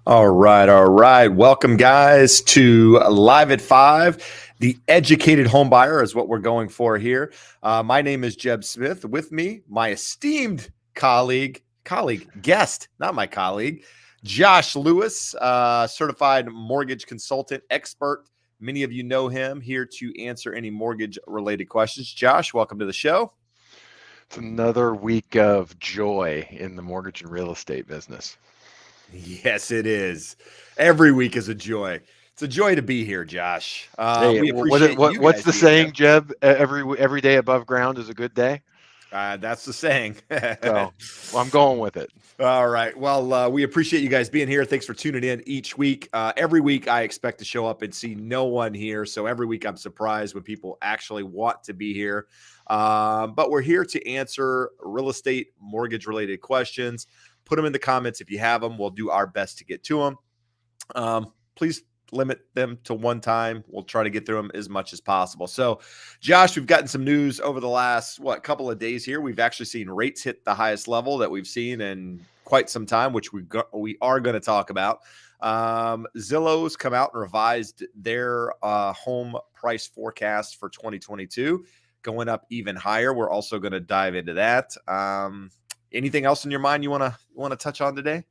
All right, all right. Welcome, guys, to Live at 5. The educated home buyer is what we're going for here. My name is Jeb Smith. With me, my esteemed guest, not my colleague, Josh Lewis, certified mortgage consultant expert. Many of you know him, here to answer any mortgage-related questions. Josh, welcome to the show. It's another week of joy in the mortgage and real estate business. Yes, it is. Every week is a joy. It's a joy to be here, Josh. Hey, We appreciate you what's guys the being saying, here. Jeb? Every day above ground is a good day. That's the saying. So I'm going with it. All right. Well, we appreciate you guys being here. Thanks for tuning in each week. Every week, I expect to show up and see no one here. So every week, I'm surprised when people actually want to be here. But we're here to answer real estate mortgage related questions. Put them in the comments if you have them. We'll do our best to get to them. Please limit them to one time. We'll try to get through them as much as possible. So, Josh, we've gotten some news over the last, couple of days here. We've actually seen rates hit the highest level that we've seen in quite some time, which we are going to talk about. Zillow's come out and revised their home price forecast for 2022, going up even higher. We're also going to dive into that. Anything else in your mind you want to touch on today?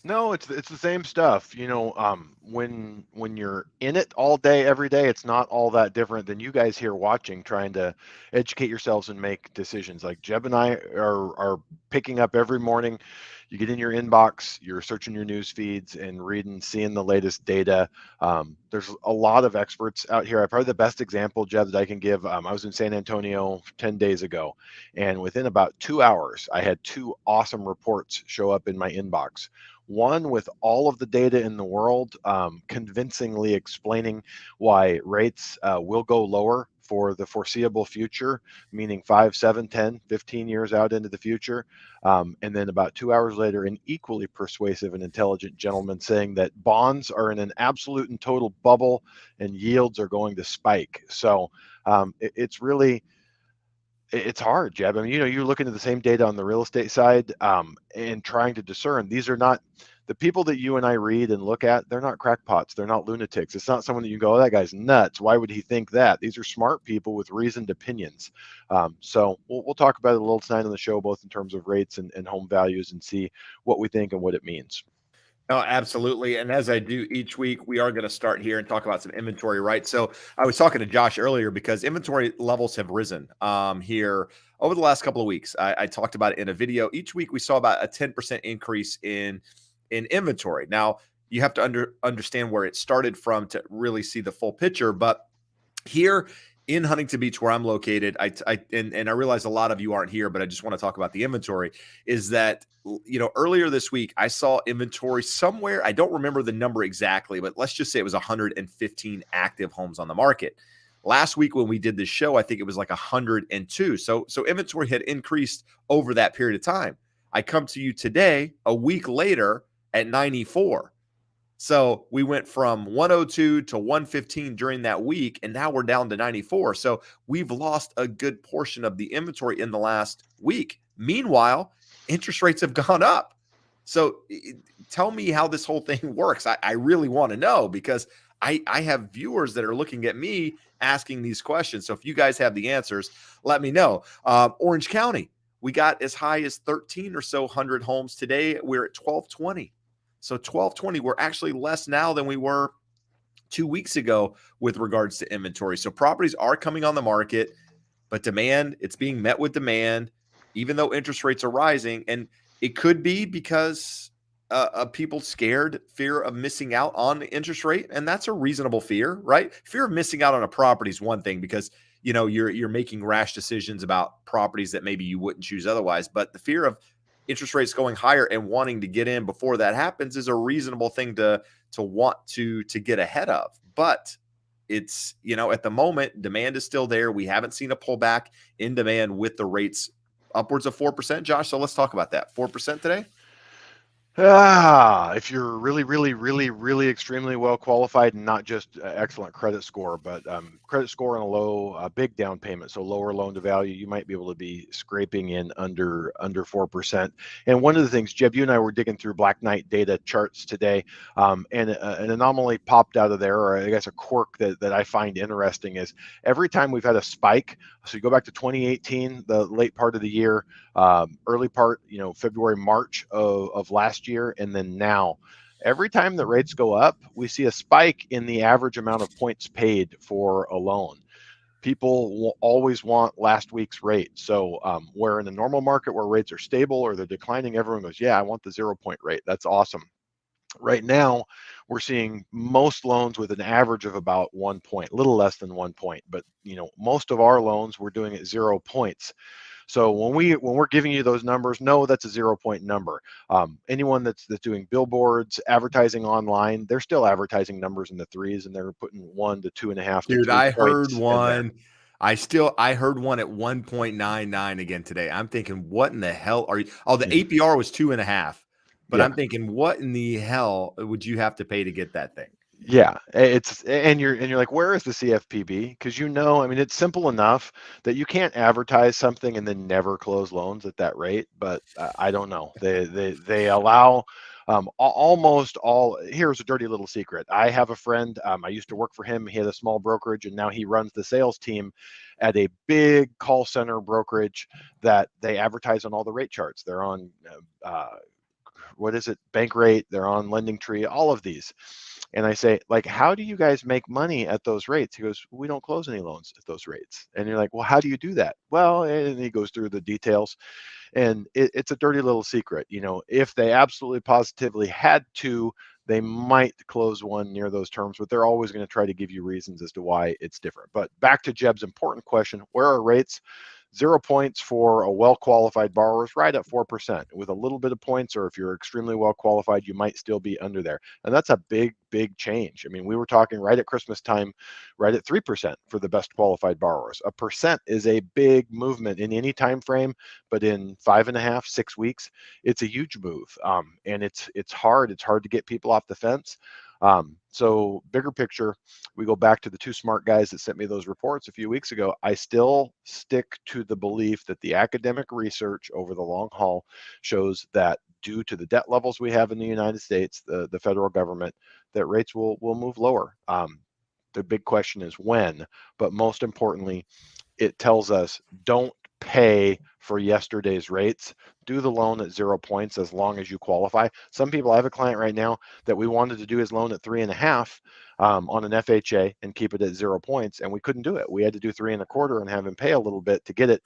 No, it's the same stuff. When you're in it all day, every day, it's not all that different than you guys here watching, trying to educate yourselves and make decisions. Like Jeb and I are picking up every morning. You get in your inbox, you're searching your news feeds and reading, seeing the latest data. There's a lot of experts out here. Probably the best example, Jeb, that I can give. I was in San Antonio 10 days ago, and within about 2 hours, I had two awesome reports show up in my inbox. One with all of the data in the world, convincingly explaining why rates will go lower for the foreseeable future, meaning 5, 7, 10, 15 years out into the future. And then about 2 hours later, an equally persuasive and intelligent gentleman saying that bonds are in an absolute and total bubble and yields are going to spike. So it's really, it's hard, Jeb. I mean, you're looking at the same data on the real estate side and trying to discern. These are not the people that you and I read and look at. They're not crackpots. They're not lunatics. It's not someone that you go, oh, that guy's nuts. Why would he think that? These are smart people with reasoned opinions. So we'll talk about it a little tonight on the show, both in terms of rates and home values, and see what we think and what it means. Oh, absolutely. And as I do each week, we are going to start here and talk about some inventory, right? So I was talking to Josh earlier because inventory levels have risen here over the last couple of weeks. I talked about it in a video. Each week we saw about a 10% increase in inventory. Now, you have to understand where it started from to really see the full picture. But here in Huntington Beach, where I'm located, I realize a lot of you aren't here, but I just want to talk about the inventory. Is that, earlier this week, I saw inventory somewhere. I don't remember the number exactly, but let's just say it was 115 active homes on the market. Last week when we did this show, I think it was like 102. So inventory had increased over that period of time. I come to you today, a week later, at 94. So we went from 102 to 115 during that week, and now we're down to 94. So we've lost a good portion of the inventory in the last week. Meanwhile, interest rates have gone up. So tell me how this whole thing works. I really want to know, because I have viewers that are looking at me asking these questions. So if you guys have the answers, let me know. Orange County, we got as high as 13 or so hundred homes today. We're at 1220. So 1220, we're actually less now than we were 2 weeks ago with regards to inventory. So properties are coming on the market, but demand, it's being met with demand, even though interest rates are rising. And it could be because of people scared, fear of missing out on the interest rate. And that's a reasonable fear, right? Fear of missing out on a property is one thing, because you're making rash decisions about properties that maybe you wouldn't choose otherwise. But the fear of interest rates going higher and wanting to get in before that happens is a reasonable thing to want to get ahead of. But it's, at the moment, demand is still there. We haven't seen a pullback in demand with the rates upwards of 4%, Josh. So let's talk about that. 4% today? If you're really extremely well qualified and not just excellent credit score, but credit score and a low, big down payment, so lower loan to value, you might be able to be scraping in under 4%. And one of the things, Jeb, you and I were digging through Black Knight data charts today, and an anomaly popped out of there, or I guess a quirk that I find interesting is every time we've had a spike. So you go back to 2018, the late part of the year, early part, February, March of last year, and then now. Every time that rates go up, we see a spike in the average amount of points paid for a loan. People will always want last week's rate. So where in a normal market where rates are stable or they're declining, everyone goes, yeah, I want the 0 point rate. That's awesome. Right now, we're seeing most loans with an average of about 1 point, a little less than 1 point. But most of our loans we're doing at 0 points. So when we're giving you those numbers, no, that's a 0 point number. Anyone that's doing billboards, advertising online, they're still advertising numbers in the threes, and they're putting 1 to 2.5 to Dude, 3 I heard points in there. one. I heard one at 1.99 again today. I'm thinking, what in the hell are you? Oh, the APR was 2.5. But Yeah. I'm thinking, what in the hell would you have to pay to get that thing? Yeah, you're like, where is the CFPB? Because I mean, it's simple enough that you can't advertise something and then never close loans at that rate. But I don't know. They allow almost all. Here's a dirty little secret. I have a friend. I used to work for him. He had a small brokerage, and now he runs the sales team at a big call center brokerage that they advertise on all the rate charts. They're on. What is it? Bank Rate. They're on Lending Tree. All of these. And I say, like, how do you guys make money at those rates? He goes, we don't close any loans at those rates. And you're like, well, how do you do that? Well, and he goes through the details, and it's a dirty little secret. If they absolutely positively had to, they might close one near those terms, but they're always going to try to give you reasons as to why it's different. But back to Jeb's important question, where are rates? 0 points for a well-qualified borrower is right at 4%. With a little bit of points, or if you're extremely well-qualified, you might still be under there. And that's a big change. I mean, we were talking right at Christmas time, right at 3% for the best qualified borrowers. A percent is a big movement in any time frame, but in 5.5, 6 weeks, it's a huge move. And it's hard. It's hard to get people off the fence. So bigger picture, we go back to the two smart guys that sent me those reports a few weeks ago. I still stick to the belief that the academic research over the long haul shows that due to the debt levels we have in the United States, the federal government, that rates will move lower. The big question is when, but most importantly, it tells us don't pay for yesterday's rates. Do the loan at 0 points as long as you qualify. Some people, I have a client right now that we wanted to do his loan at 3.5 on an FHA and keep it at 0 points, and we couldn't do it. We had to do 3.25 and have him pay a little bit to get it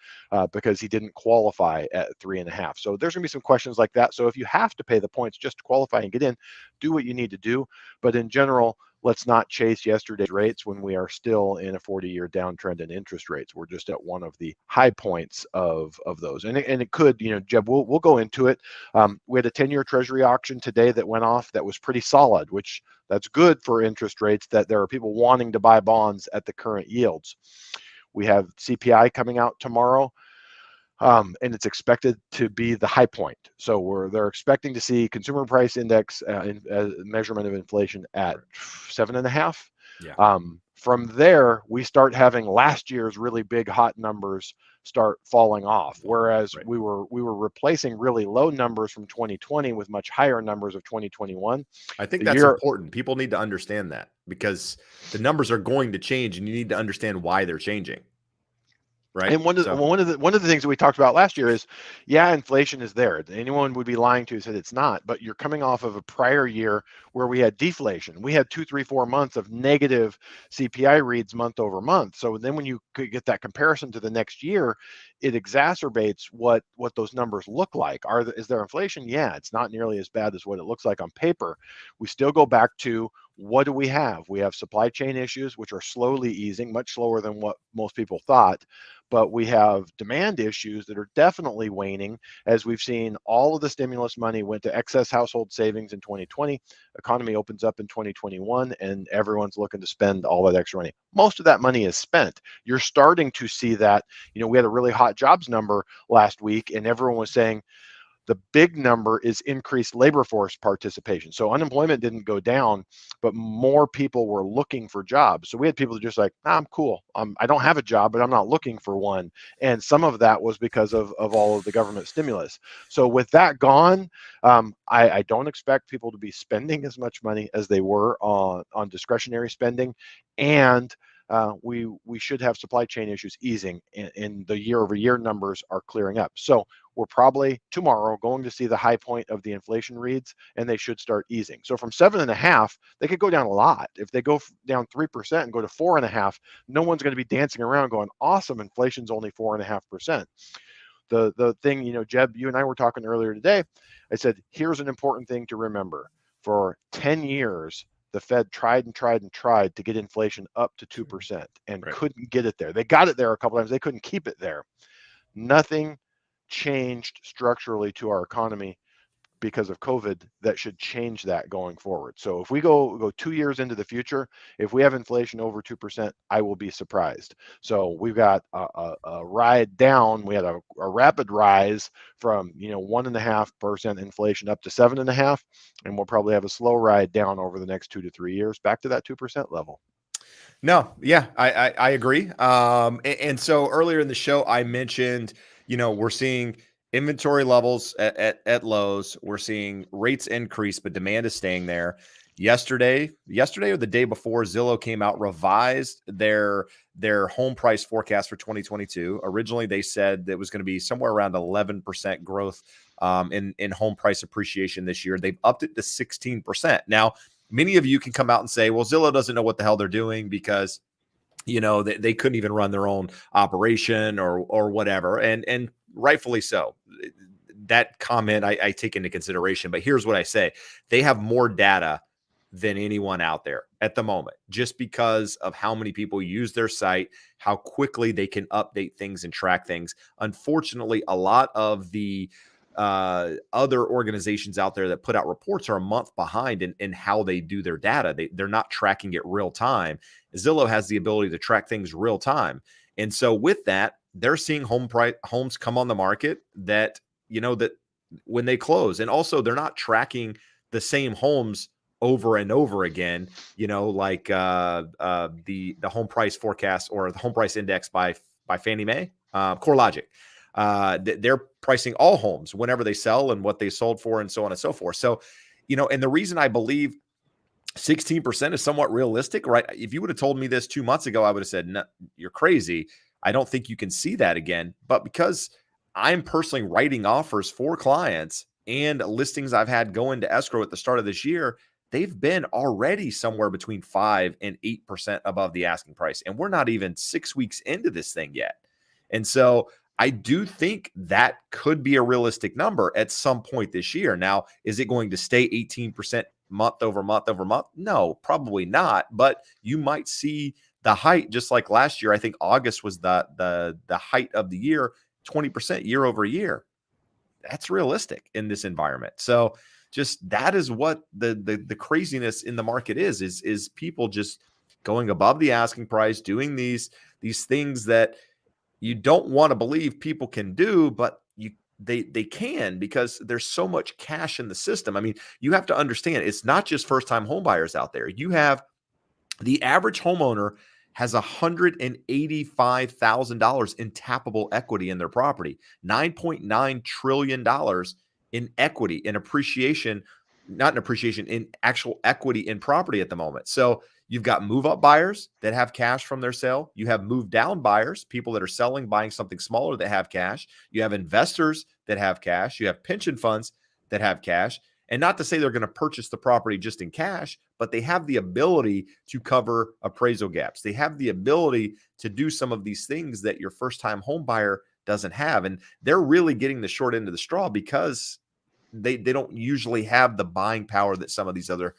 because he didn't qualify at 3.5. So there's going to be some questions like that. So if you have to pay the points just to qualify and get in, do what you need to do. But in general, let's not chase yesterday's rates when we are still in a 40-year downtrend in interest rates. We're just at one of the high points of those. And it could, Jeb, we'll go into it. We had a 10-year treasury auction today that went off that was pretty solid, which that's good for interest rates, that there are people wanting to buy bonds at the current yields. We have CPI coming out tomorrow. And it's expected to be the high point. So they're expecting to see consumer price index measurement of inflation at 7.5. Yeah. From there, we start having last year's really big hot numbers start falling off, whereas Right. we were replacing really low numbers from 2020 with much higher numbers of 2021. I think The that's year important. People need to understand that because the numbers are going to change and you need to understand why they're changing. Right. And one of So the things that we talked about last year is, yeah, inflation is there. Anyone would be lying to you said it's not, but you're coming off of a prior year where we had deflation. We had 2, 3, 4 months of negative CPI reads month over month. So then when you could get that comparison to the next year, it exacerbates what those numbers look like. Is there inflation? Yeah, it's not nearly as bad as what it looks like on paper. We still go back to, what do we have? We have supply chain issues, which are slowly easing, much slower than what most people thought. But we have demand issues that are definitely waning, as we've seen all of the stimulus money went to excess household savings in 2020. Economy opens up in 2021, and everyone's looking to spend all that extra money. Most of that money is spent. You're starting to see that. We had a really hot jobs number last week, and everyone was saying, The big number is increased labor force participation. So unemployment didn't go down, but more people were looking for jobs. So we had people just like, I'm cool. I don't have a job, but I'm not looking for one. And some of that was because of all of the government stimulus. So with that gone, I don't expect people to be spending as much money as they were on discretionary spending. And we should have supply chain issues easing, and the year-over-year numbers are clearing up. So we're probably tomorrow going to see the high point of the inflation reads, and they should start easing. So from 7.5, they could go down a lot. If they go down 3% and go to 4.5, no one's going to be dancing around going, awesome, inflation's only 4.5%. The thing, Jeb, you and I were talking earlier today. I said, here's an important thing to remember. For 10 years, the Fed tried to get inflation up to 2% and couldn't get it there. They got it there a couple times. They couldn't keep it there. Nothing changed structurally to our economy because of COVID that should change that going forward. So if we go 2 years into the future, if we have inflation over 2%, I will be surprised. So we've got a ride down. We had a rapid rise from 1.5% inflation up to 7.5%, and we'll probably have a slow ride down over the next 2 to 3 years back to that 2% level. No, yeah, I agree. And so earlier in the show, I mentioned, we're seeing inventory levels at lows. We're seeing rates increase, but demand is staying there. Yesterday or the day before, Zillow came out, revised their home price forecast for 2022. Originally, they said that it was going to be somewhere around 11% growth in home price appreciation this year. They've upped it to 16%. Now, many of you can come out and say, well, Zillow doesn't know what the hell they're doing because, they couldn't even run their own operation or whatever. And rightfully so. That comment I take into consideration. But here's what I say. They have more data than anyone out there at the moment, just because of how many people use their site, how quickly they can update things and track things. Unfortunately, a lot of the other organizations out there that put out reports are a month behind in how they do their data. They're not tracking it real time. Zillow has the ability to track things real time. And so with that, they're seeing homes come on the market that, that when they close, and also they're not tracking the same homes over and over again, like the home price forecast or the home price index by Fannie Mae, CoreLogic. They're pricing all homes whenever they sell and what they sold for and so on and so forth. So, and the reason I believe 16% is somewhat realistic, right? If you would have told me this 2 months ago, I would have said, no, you're crazy. I don't think you can see that again. But because I'm personally writing offers for clients and listings I've had go into escrow at the start of this year, they've been already somewhere between 5 and 8% above the asking price. And we're not even 6 weeks into this thing yet. And so I do think that could be a realistic number at some point this year. Now, is it going to stay 18% month over month over month? No, probably not. But you might see the height, just like last year. I think August was the height of the year, 20% year over year. That's realistic in this environment. So just that is what the craziness in the market is people just going above the asking price, doing these things that you don't want to believe people can do, but they can, because there's so much cash in the system. I mean, you have to understand, it's not just first-time home buyers out there. You have the average homeowner has $185,000 in tappable equity in their property, $9.9 trillion in equity, in appreciation, not in appreciation, in actual equity in property at the moment. So you've got move-up buyers that have cash from their sale. You have move-down buyers, people that are selling, buying something smaller that have cash. You have investors that have cash. You have pension funds that have cash. And not to say they're going to purchase the property just in cash, but they have the ability to cover appraisal gaps. They have the ability to do some of these things that your first-time home buyer doesn't have. And they're really getting the short end of the straw because they don't usually have the buying power that some of these other,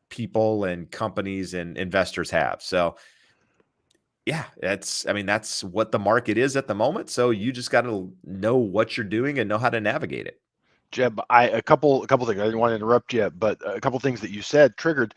people and companies and investors have. So yeah, that's what the market is at the moment. So you just got to know what you're doing and know how to navigate it. Jeb, a couple things. I didn't want to interrupt you, but a couple things that you said triggered.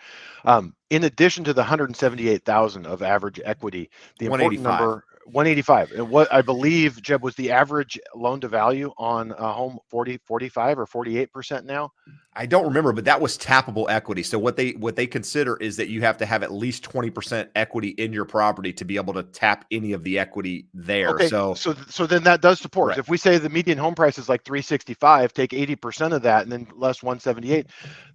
In addition to the 178,000 of average equity, the important number 185. And what I believe, Jeb, was the average loan to value on a home 45 or 48% now. I don't remember, but that was tappable equity. So what they consider is that you have to have at least 20% equity in your property to be able to tap any of the equity there. Okay, So so then that does support. right. If we say the median home price is like 365, take 80% of that and then less 178,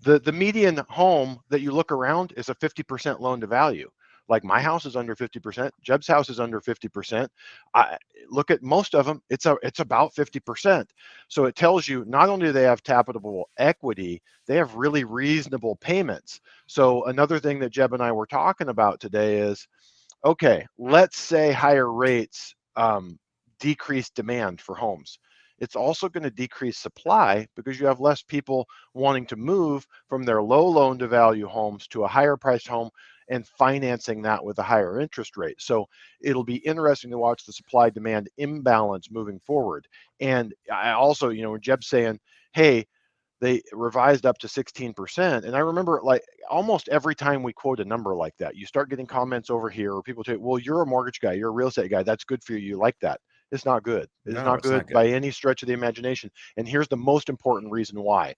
the median home that you look around is a 50% loan to value. Like my house is under 50%, Jeb's house is under 50%. I look at most of them, it's about 50%. So it tells you not only do they have tappable equity, they have really reasonable payments. So another thing that Jeb and I were talking about today is, okay, let's say higher rates decrease demand for homes. It's also going to decrease supply because you have less people wanting to move from their low loan to value homes to a higher priced home and financing that with a higher interest rate. So it'll be interesting to watch the supply demand imbalance moving forward. And I also, when Jeb's saying, hey, they revised up to 16%. And I remember, like, almost every time we quote a number like that, you start getting comments over here, or people say, well, you're a mortgage guy, you're a real estate guy, that's good for you, you like that. It's not good. It is No, not it's not good good. by any stretch of the imagination. And here's the most important reason why.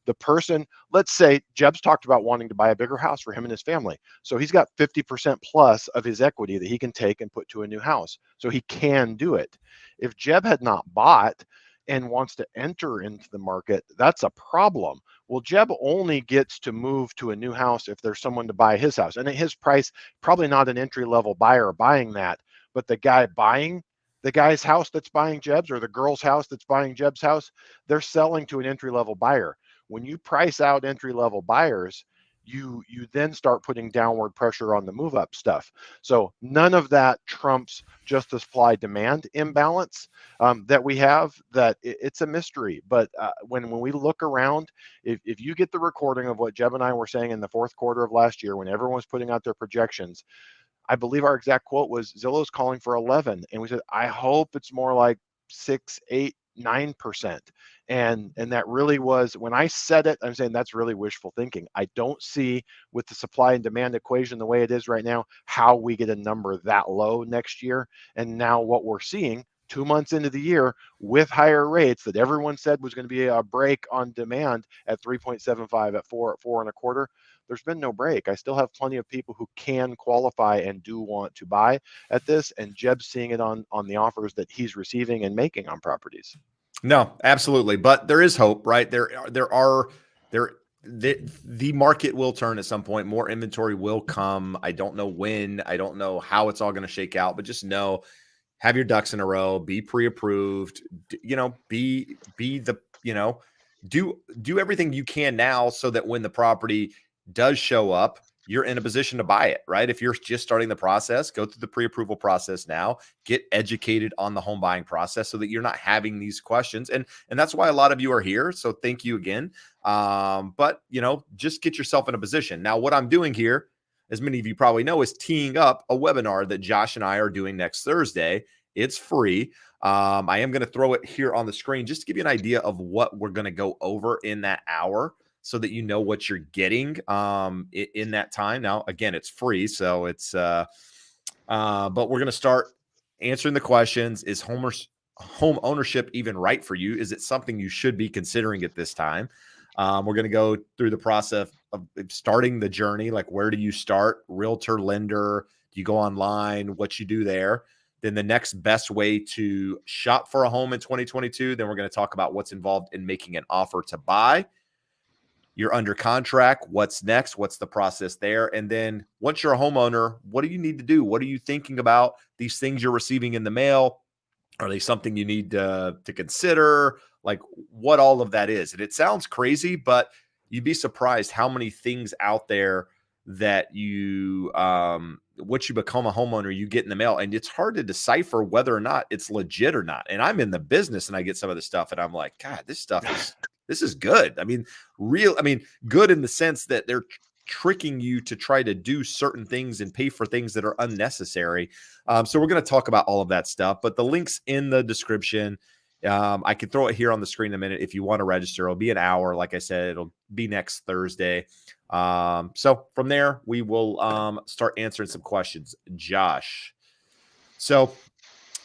The person, let's say Jeb's talked about wanting to buy a bigger house for him and his family. So he's got 50% plus of his equity that he can take and put to a new house. So he can do it. If Jeb had not bought and wants to enter into the market, that's a problem. Well, Jeb only gets to move to a new house if there's someone to buy his house. And at his price, probably not an entry level buyer buying that, but the guy buying the guy's house that's buying Jeb's, or the girl's house that's buying Jeb's house, they're selling to an entry level buyer. When you price out entry level buyers, you then start putting downward pressure on the move up stuff. So none of that trumps just the supply demand imbalance that we have. That it's a mystery. But when we look around, if you get the recording of what Jeb and I were saying in the fourth quarter of last year, when everyone was putting out their projections, I believe our exact quote was Zillow's calling for 11, and we said, I hope it's more like 6, 8, 9%. And that really was, when I said it, I'm saying that's really wishful thinking. I don't see, with the supply and demand equation the way it is right now, how we get a number that low next year. And now what we're seeing 2 months into the year with higher rates that everyone said was going to be a break on demand at 3.75, at 4, at 4.25, there's been no break. I still have plenty of people who can qualify and do want to buy at this, and Jeb's seeing it on the offers that he's receiving and making on properties. No, absolutely. But there is hope, right? The market will turn at some point. More inventory will come. I don't know when. I don't know how it's all going to shake out, but just know, have your ducks in a row, be pre-approved, be the, do everything you can now so that when the property does show up, you're in a position to buy it, right? If you're just starting the process, go through the pre-approval process now, get educated on the home buying process so that you're not having these questions. And that's why a lot of you are here. So thank you again. But just get yourself in a position. Now, what I'm doing here, as many of you probably know, is teeing up a webinar that Josh and I are doing next Thursday. It's free. I am going to throw it here on the screen just to give you an idea of what we're going to go over in that hour, so that you know what you're getting in that time. Now, again, it's free, so it's but we're going to start answering the questions. Is home ownership even right for you? Is it something you should be considering at this time? We're going to go through the process of starting the journey. Like, where do you start? Realtor, lender? Do you go online? What you do there? Then the next best way to shop for a home in 2022. Then we're going to talk about what's involved in making an offer to buy. You're under contract. What's next? What's the process there? And then once you're a homeowner, what do you need to do? What are you thinking about? These things you're receiving in the mail, are they something you need to consider? Like, what all of that is. And it sounds crazy, but you'd be surprised how many things out there that you, once you become a homeowner, you get in the mail, and it's hard to decipher whether or not it's legit or not. And I'm in the business and I get some of the stuff and I'm like, God, this is good. I mean, good in the sense that they're tricking you to try to do certain things and pay for things that are unnecessary. So we're going to talk about all of that stuff, but the link's in the description. I can throw it here on the screen in a minute if you want to register. It'll be an hour. Like I said, it'll be next Thursday. So from there, we will start answering some questions. Josh. So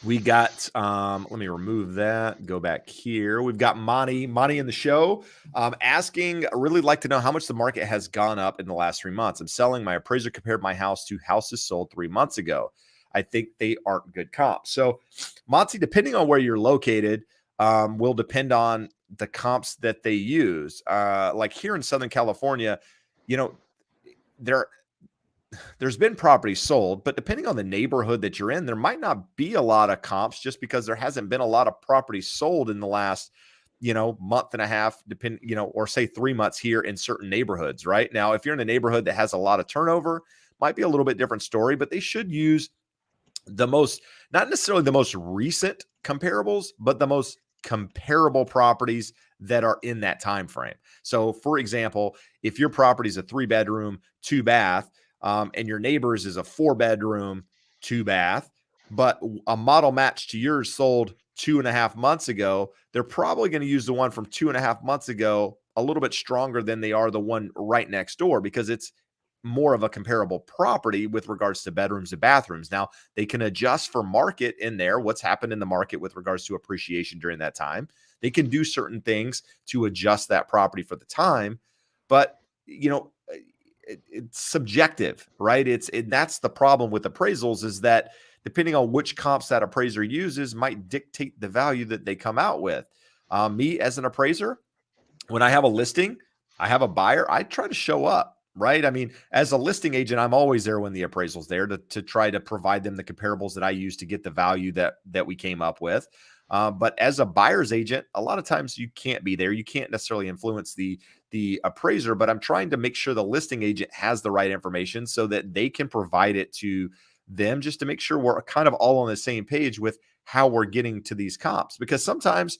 We got, let me remove that, go back here. We've got Monty in the show, asking, I really like to know how much the market has gone up in the last 3 months. I'm selling. My appraiser compared my house to houses sold 3 months ago. I think they aren't good comps. So, Monty, depending on where you're located, will depend on the comps that they use. Like here in Southern California, you know, there there's been properties sold, but depending on the neighborhood that you're in, there might not be a lot of comps just because there hasn't been a lot of properties sold in the last, month and a half, or say 3 months here in certain neighborhoods. Right now, if you're in a neighborhood that has a lot of turnover, might be a little bit different story, but they should use the most, not necessarily the most recent comparables, but the most comparable properties that are in that time frame. So, for example, if your property is a 3 bedroom, 2 bath, and your neighbor's is a 4 bedroom, 2 bath, but a model match to yours sold 2.5 months ago, they're probably going to use the one from 2.5 months ago a little bit stronger than they are the one right next door because it's more of a comparable property with regards to bedrooms and bathrooms. Now, they can adjust for market in there, what's happened in the market with regards to appreciation during that time. They can do certain things to adjust that property for the time, but it's subjective, right? That's the problem with appraisals is that depending on which comps that appraiser uses might dictate the value that they come out with. Me as an appraiser, when I have a listing, I have a buyer, I try to show up, right? I mean, as a listing agent, I'm always there when the appraisal's there to try to provide them the comparables that I use to get the value that we came up with. But as a buyer's agent, a lot of times you can't be there. You can't necessarily influence the appraiser, but I'm trying to make sure the listing agent has the right information so that they can provide it to them just to make sure we're kind of all on the same page with how we're getting to these comps. Because sometimes,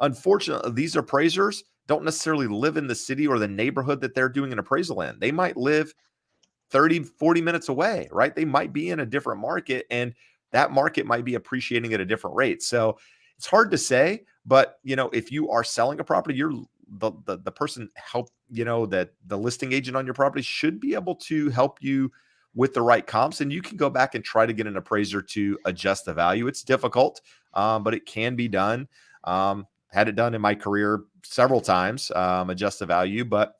unfortunately, these appraisers don't necessarily live in the city or the neighborhood that they're doing an appraisal in. They might live 30, 40 minutes away, right? They might be in a different market and that market might be appreciating at a different rate. So it's hard to say, but if you are selling a property, you're the person that the listing agent on your property should be able to help you with the right comps. And you can go back and try to get an appraiser to adjust the value. It's difficult, but it can be done. Had it done in my career several times, adjust the value, but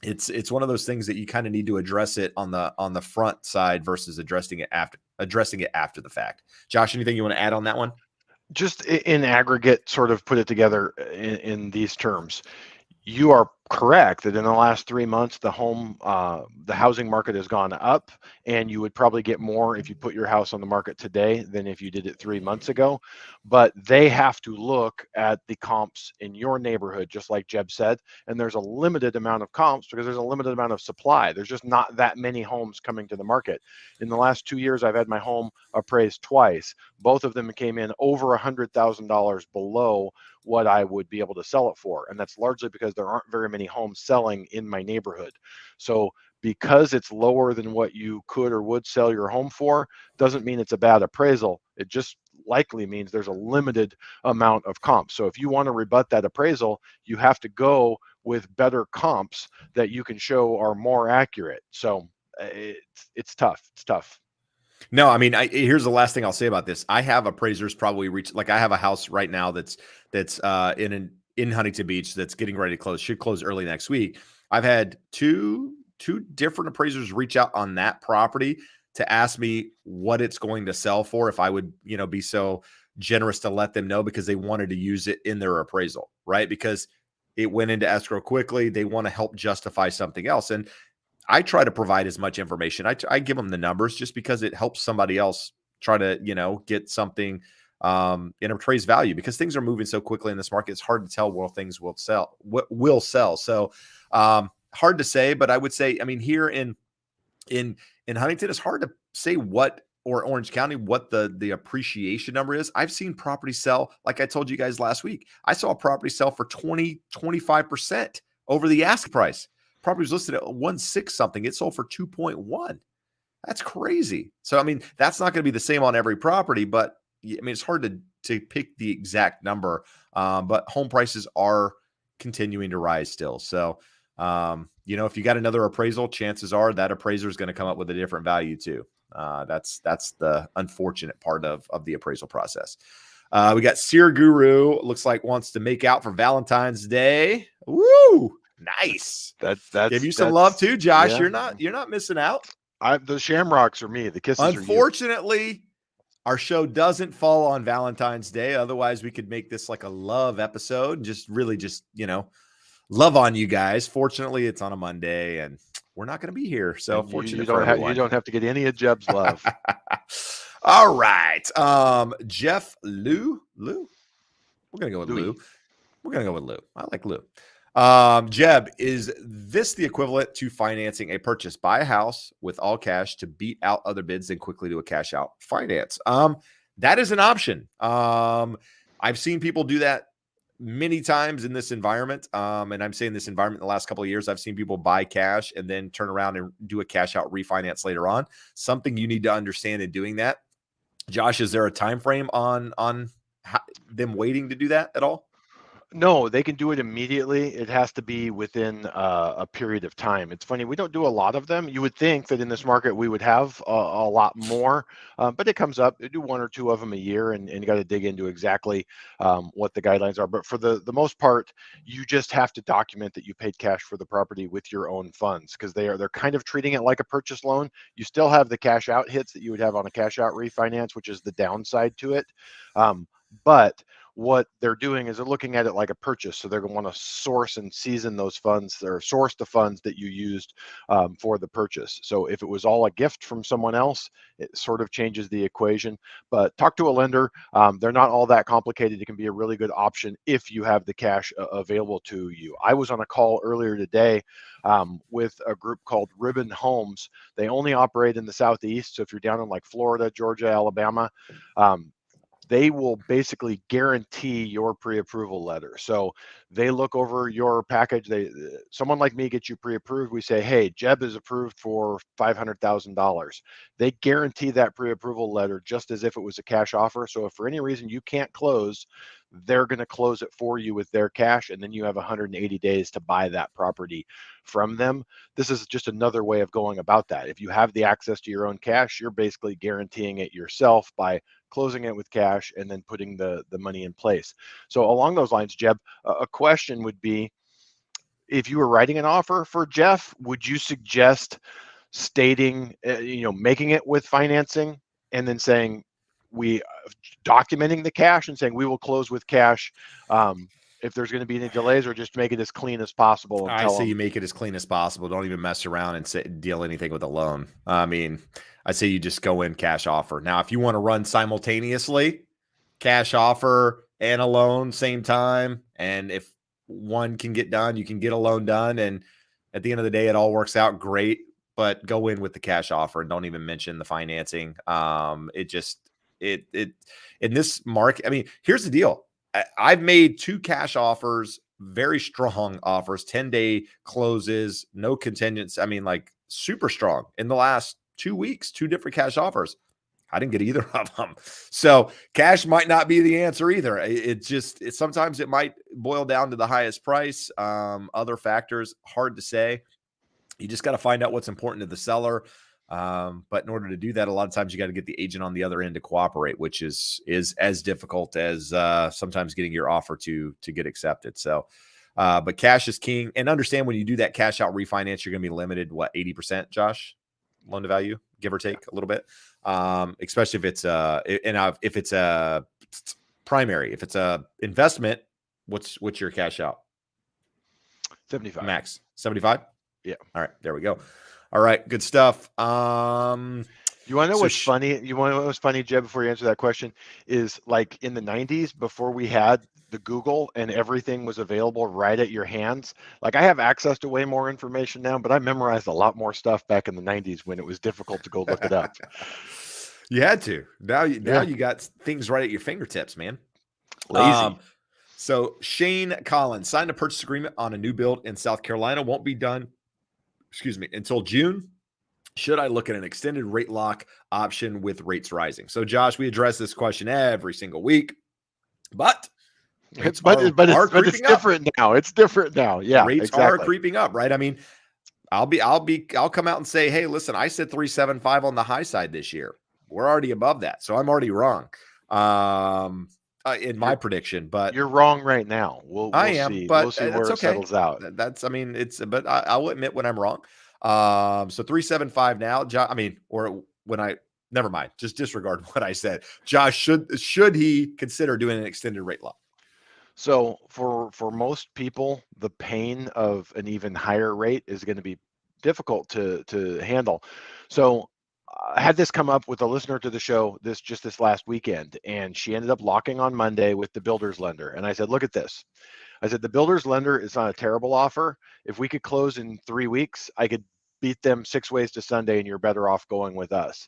it's one of those things that you kind of need to address it on the front side versus addressing it after the fact. Josh, anything you want to add on that one? Just in aggregate, sort of put it together in these terms. You are correct that in the last 3 months, the housing market has gone up, and you would probably get more if you put your house on the market today than if you did it 3 months ago. But they have to look at the comps in your neighborhood, just like Jeb said. And there's a limited amount of comps because there's a limited amount of supply. There's just not that many homes coming to the market. In the last 2 years, I've had my home appraised twice. Both of them came in over $100,000 below what I would be able to sell it for. And that's largely because there aren't very many homes selling in my neighborhood. So because it's lower than what you could or would sell your home for, doesn't mean it's a bad appraisal. It just likely means there's a limited amount of comps. So if you want to rebut that appraisal, you have to go with better comps that you can show are more accurate. So it's tough. It's tough. No, I mean, here's the last thing I'll say about this. I have appraisers probably reach, like I have a house right now that's in Huntington Beach that's getting ready to close. Should close early next week. I've had two different appraisers reach out on that property to ask me what it's going to sell for if I would, be so generous to let them know because they wanted to use it in their appraisal, right? Because it went into escrow quickly. They want to help justify something else. And I try to provide as much information. I give them the numbers just because it helps somebody else try to, get something in appraised value because things are moving so quickly in this market. It's hard to tell what things will sell, what will sell. So hard to say, but I would say, I mean, here in Huntington, it's hard to say or Orange County, what the appreciation number is. I've seen property sell, like I told you guys last week. I saw a property sell for 25% over the ask price. Property was listed at 1.6 something. It sold for 2.1. That's crazy. So, I mean, that's not going to be the same on every property, but I mean, it's hard to pick the exact number. But home prices are continuing to rise still. So, if you got another appraisal, chances are that appraiser is going to come up with a different value too. That's the unfortunate part of the appraisal process. We got Sear Guru, looks like wants to make out for Valentine's Day. Woo! Nice. Give you some love too, Josh. Yeah. You're not missing out. The shamrocks are me. The kisses are you. Unfortunately, our show doesn't fall on Valentine's Day. Otherwise, we could make this like a love episode and just really love on you guys. Fortunately, it's on a Monday and we're not going to be here. So fortunate for everyone. You don't have to get any of Jeb's love. All right. Jeff Lou. We're going to go with Louis. Lou. We're going to go with Lou. I like Lou. Jeb, is this the equivalent to financing a purchase? Buy a house with all cash to beat out other bids and quickly do a cash out finance. That is an option. I've seen people do that many times in this environment. And I'm saying this environment in the last couple of years, I've seen people buy cash and then turn around and do a cash out refinance later on. Something you need to understand in doing that. Josh, is there a time frame on them waiting to do that at all? No, they can do it immediately. It has to be within a period of time. It's funny, we don't do a lot of them. You would think that in this market we would have a lot more, but it comes up. They do one or two of them a year, and you got to dig into exactly what the guidelines are. But for the most part, you just have to document that you paid cash for the property with your own funds, because they're kind of treating it like a purchase loan. You still have the cash out hits that you would have on a cash out refinance, which is the downside to it. But what they're doing is they're looking at it like a purchase. So they're going to want to source and season those funds, or source the funds that you used for the purchase. So if it was all a gift from someone else, it sort of changes the equation. But talk to a lender. They're not all that complicated. It can be a really good option if you have the cash available to you. I was on a call earlier today with a group called Ribbon Homes. They only operate in the Southeast. So if you're down in like Florida, Georgia, Alabama, they will basically guarantee your pre-approval letter. So they look over your package. Someone like me gets you pre-approved. We say, hey, Jeb is approved for $500,000. They guarantee that pre-approval letter just as if it was a cash offer. So if for any reason you can't close, they're going to close it for you with their cash, and then you have 180 days to buy that property from them. This is just another way of going about that. If you have the access to your own cash, you're basically guaranteeing it yourself by closing it with cash and then putting the money in place. So along those lines, Jeb, a question would be, if you were writing an offer for Jeff, would you suggest stating, making it with financing and then saying, documenting the cash and saying we will close with cash if there's going to be any delays, or just make it as clean as possible? I say you make it as clean as possible. Don't even mess around and deal anything with a loan. I mean, I say you just go in cash offer. Now, if you want to run simultaneously, cash offer and a loan same time, and if one can get done, you can get a loan done, and at the end of the day, it all works out great. But go in with the cash offer and don't even mention the financing. It in this market, I mean, here's the deal. I've made 2 cash offers, very strong offers, 10-day closes, no contingents. I mean, like super strong in the last 2 weeks, 2 different cash offers. I didn't get either of them. So cash might not be the answer either. Sometimes it might boil down to the highest price. Other factors, hard to say. You just got to find out what's important to the seller. But in order to do that, a lot of times you got to get the agent on the other end to cooperate, which is as difficult as sometimes getting your offer to get accepted. So, but cash is king. And understand, when you do that cash out refinance, you're going to be limited, 80%, Josh, loan to value, give or take a little bit. Especially if it's a primary. If it's a investment, what's your cash out? 75 max. 75. Yeah. All right, there we go. All right, good stuff. You want to know what's funny? You want to know what's funny, Jeb, before you answer that question, is like in the 90s, before we had the Google and everything was available right at your hands. Like, I have access to way more information now, but I memorized a lot more stuff back in the 90s when it was difficult to go look it up. You had to. Now you got things right at your fingertips, man. Lazy. So Shane Collins signed a purchase agreement on a new build in South Carolina. Won't be done, until June. Should I look at an extended rate lock option with rates rising? So Josh, we address this question every single week, but it's different now. It's different now. Yeah, rates exactly. are creeping up, right? I mean, I'll come out and say, hey, listen, I said 375 on the high side this year. We're already above that. So I'm already wrong. In my prediction, but you're wrong right now. I We'll am, see. We'll but see that's where it okay. settles out. That's, I mean, but I will admit when I'm wrong. So 375 now, I mean, or when never mind, just disregard what I said. Josh, should he consider doing an extended rate lock? So for most people, the pain of an even higher rate is going to be difficult to handle. So I had this come up with a listener to the show this last weekend, and she ended up locking on Monday with the builder's lender. And I said, look at this. I said, the builder's lender is not a terrible offer. If we could close in 3 weeks, I could beat them 6 ways to Sunday, and you're better off going with us.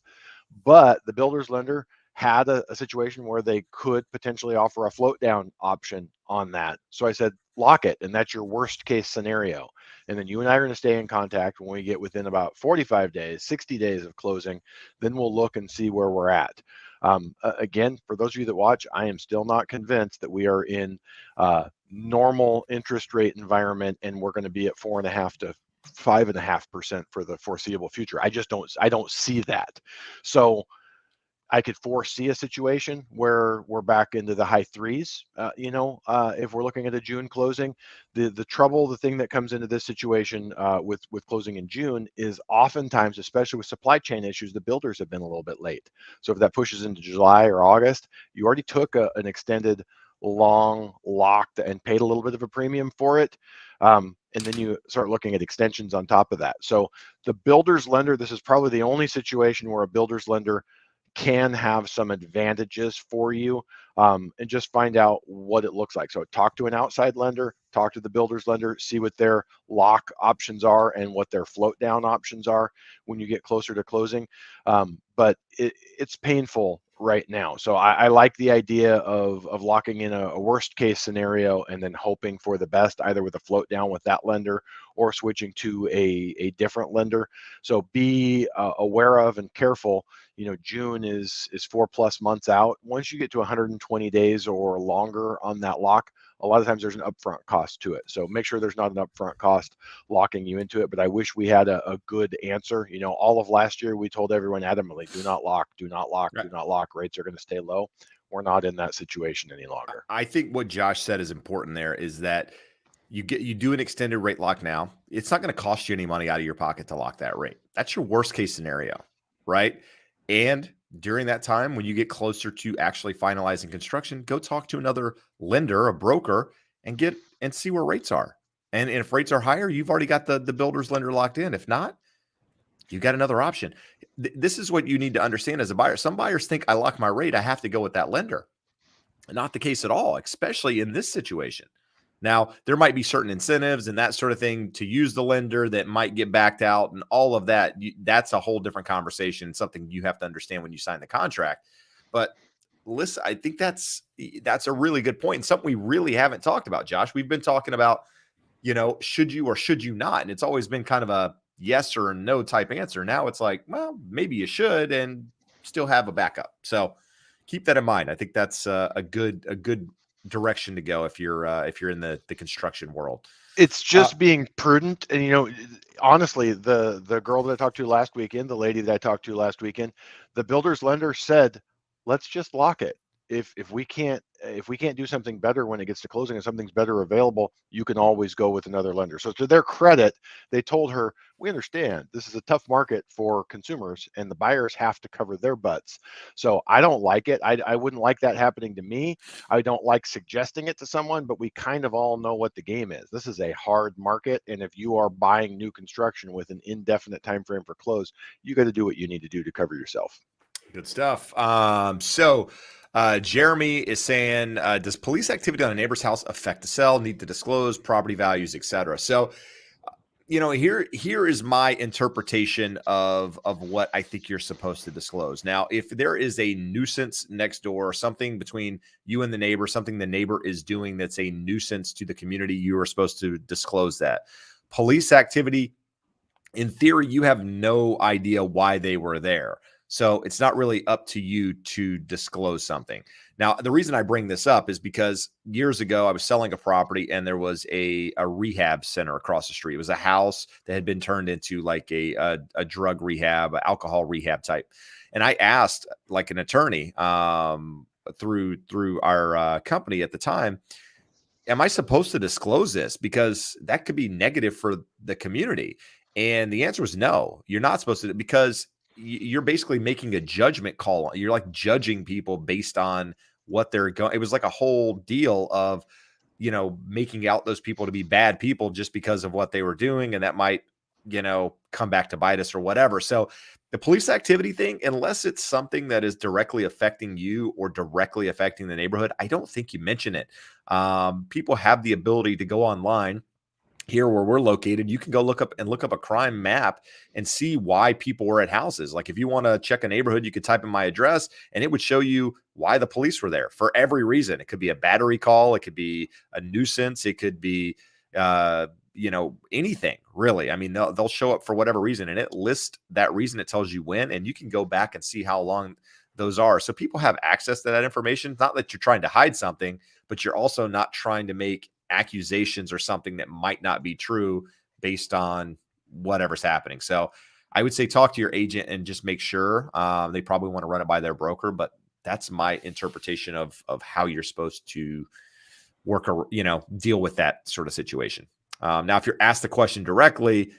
But the builder's lender had a situation where they could potentially offer a float down option on that. So I said, lock it. And that's your worst case scenario. And then you and I are going to stay in contact when we get within about 45 days, 60 days of closing. Then we'll look and see where we're at. Again, for those of you that watch, I am still not convinced that we are in normal interest rate environment and we're going to be at 4.5 to 5.5% for the foreseeable future. I don't see that. So I could foresee a situation where we're back into the high threes. If we're looking at a June closing, the thing that comes into this situation with closing in June is oftentimes, especially with supply chain issues, the builders have been a little bit late. So if that pushes into July or August, you already took an extended long locked and paid a little bit of a premium for it. And then you start looking at extensions on top of that. So the builder's lender, this is probably the only situation where a builder's lender can have some advantages for you, and just find out what it looks like. So talk to an outside lender, talk to the builder's lender, see what their lock options are and what their float down options are when you get closer to closing. But it's painful right now. So I like the idea of locking in a worst case scenario and then hoping for the best, either with a float down with that lender or switching to a different lender. So be aware of and careful. June is 4+ months out. Once you get to 120 days or longer on that lock, a lot of times there's an upfront cost to it. So make sure there's not an upfront cost locking you into it. But I wish we had a good answer. All of last year we told everyone adamantly, do not lock, do not lock, Right. do not lock. Rates are going to stay low. We're not in that situation any longer. I think what Josh said is important there is that you do an extended rate lock now. It's not going to cost you any money out of your pocket to lock that rate. That's your worst case scenario, right? And during that time, when you get closer to actually finalizing construction, go talk to another lender, a broker, and see where rates are. And if rates are higher, you've already got the builder's lender locked in. If not, you got another option. This is what you need to understand as a buyer. Some buyers think I lock my rate, I have to go with that lender. Not the case at all, especially in this situation. Now, there might be certain incentives and that sort of thing to use the lender that might get backed out and all of that. That's a whole different conversation, something you have to understand when you sign the contract. But listen, I think that's a really good point and something we really haven't talked about, Josh. We've been talking about, should you or should you not? And it's always been kind of a yes or no type answer. Now it's like, well, maybe you should and still have a backup. So keep that in mind. I think that's a good direction to go if you're in the construction world. It's just being prudent. And honestly, the girl that I talked to last weekend, the lady that I talked to last weekend, the builder's lender said, let's just lock it. If we can't do something better when it gets to closing and something's better available, you can always go with another lender. So to their credit, they told her, we understand this is a tough market for consumers and the buyers have to cover their butts. So I don't like it. I wouldn't like that happening to me. I don't like suggesting it to someone, but we kind of all know what the game is. This is a hard market, and if you are buying new construction with an indefinite time frame for close, you got to do what you need to do to cover yourself. Good stuff. Jeremy is saying, does police activity on a neighbor's house affect the sale? Need to disclose property values, etc. So, here is my interpretation of what I think you're supposed to disclose. Now, if there is a nuisance next door, something between you and the neighbor, something the neighbor is doing that's a nuisance to the community, you are supposed to disclose that. Police activity, in theory, you have no idea why they were there. So it's not really up to you to disclose something. Now, the reason I bring this up is because years ago I was selling a property and there was a rehab center across the street. It was a house that had been turned into like a drug rehab, alcohol rehab type. And I asked like an attorney through our company at the time, am I supposed to disclose this? Because that could be negative for the community. And the answer was no, you're not supposed to, because you're basically making a judgment call. You're like judging people based on what they're going. It was like a whole deal of, making out those people to be bad people just because of what they were doing. And that might, come back to bite us or whatever. So the police activity thing, unless it's something that is directly affecting you or directly affecting the neighborhood, I don't think you mention it. People have the ability to go online here where we're located. You can go look up a crime map and see why people were at houses. Like if you want to check a neighborhood, you could type in my address and it would show you why the police were there for every reason. It could be a battery call. It could be a nuisance. It could be, anything really. I mean, they'll show up for whatever reason and it lists that reason. It tells you when, and you can go back and see how long those are. So people have access to that information. Not that you're trying to hide something, but you're also not trying to make accusations or something that might not be true based on whatever's happening. So I would say talk to your agent and just make sure. They probably want to run it by their broker, but that's my interpretation of how you're supposed to work or, deal with that sort of situation. Now, if you're asked the question directly,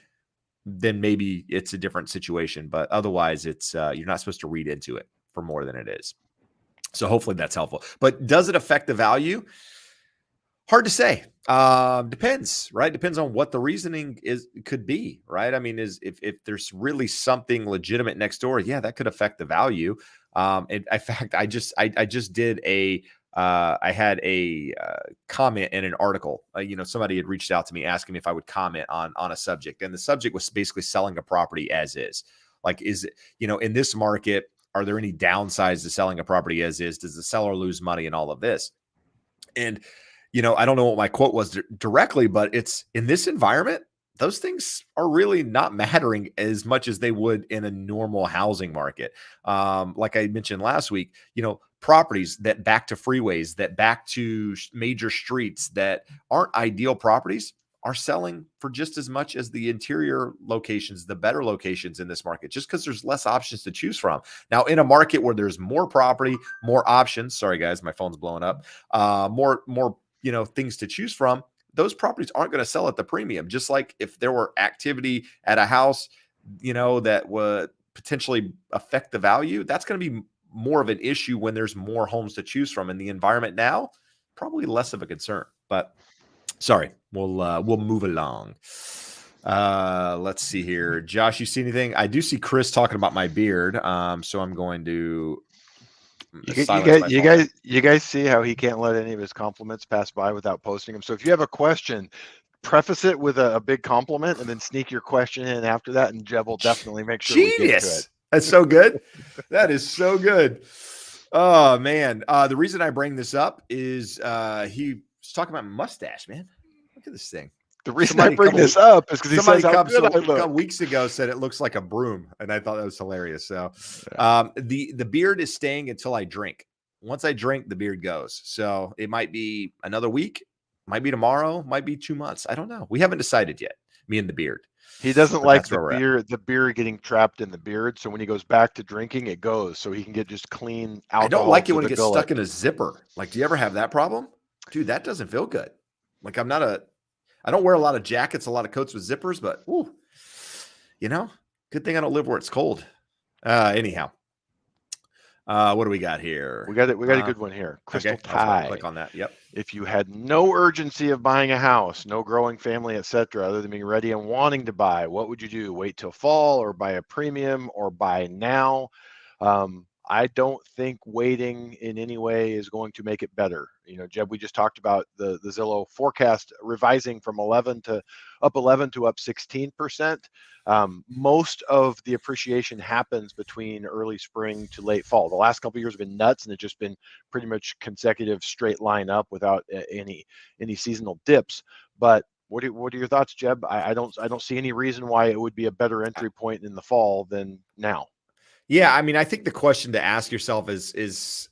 then maybe it's a different situation, but otherwise it's you're not supposed to read into it for more than it is. So hopefully that's helpful. But does it affect the value? Hard to say. Depends, right? Depends on what the reasoning could be, right? I mean, if there's really something legitimate next door, yeah, that could affect the value. And in fact, I just did I had a comment in an article. Somebody had reached out to me asking me if I would comment on a subject, and the subject was basically selling a property as is. Like, is it, in this market, are there any downsides to selling a property as is? Does the seller lose money in all of this? And I don't know what my quote was directly, but it's in this environment, those things are really not mattering as much as they would in a normal housing market. Like I mentioned last week, properties that back to freeways, that back to major streets that aren't ideal properties are selling for just as much as the interior locations, the better locations in this market, just because there's less options to choose from. Now, in a market where there's more property, more options, sorry guys, my phone's blowing up, more things to choose from, those properties aren't going to sell at the premium. Just like if there were activity at a house, that would potentially affect the value, that's going to be more of an issue when there's more homes to choose from. In the environment now, probably less of a concern. But sorry, we'll move along. Let's see here. Josh, you see anything? I do see Chris talking about my beard. So I'm going to you guys see how he can't let any of his compliments pass by without posting them. So if you have a question, preface it with a big compliment and then sneak your question in after that, and Jeb will definitely make sure we get to it. That's so good. That is so good. Oh man. The reason I bring this up is he was talking about mustache, man. Look at this thing. The reason I bring this up is because he says how good I look. A couple weeks ago said it looks like a broom, and I thought that was hilarious. So, the beard is staying until I drink. Once I drink, the beard goes. So it might be another week, might be tomorrow, might be 2 months. I don't know. We haven't decided yet. Me and the beard. He doesn't like the beard getting trapped in the beard. So when he goes back to drinking, it goes so he can get just clean alcohol. I don't like it when it gets stuck in a zipper. Like, do you ever have that problem? Dude, that doesn't feel good. Like, I don't wear a lot of jackets, a lot of coats with zippers, but good thing I don't live where it's cold. Anyhow, what do we got here? We got a good one here. Crystal Tie. Click on that. Yep. If you had no urgency of buying a house, no growing family, etc., other than being ready and wanting to buy, what would you do? Wait till fall, or buy a premium, or buy now? I don't think waiting in any way is going to make it better. Jeb, we just talked about the Zillow forecast revising from 11 to up 16%. Most of the appreciation happens between early spring to late fall. The last couple of years have been nuts, and it's just been pretty much consecutive straight line up without any seasonal dips. But what are your thoughts, Jeb? I don't see any reason why it would be a better entry point in the fall than now. Yeah, I mean, I think the question to ask yourself is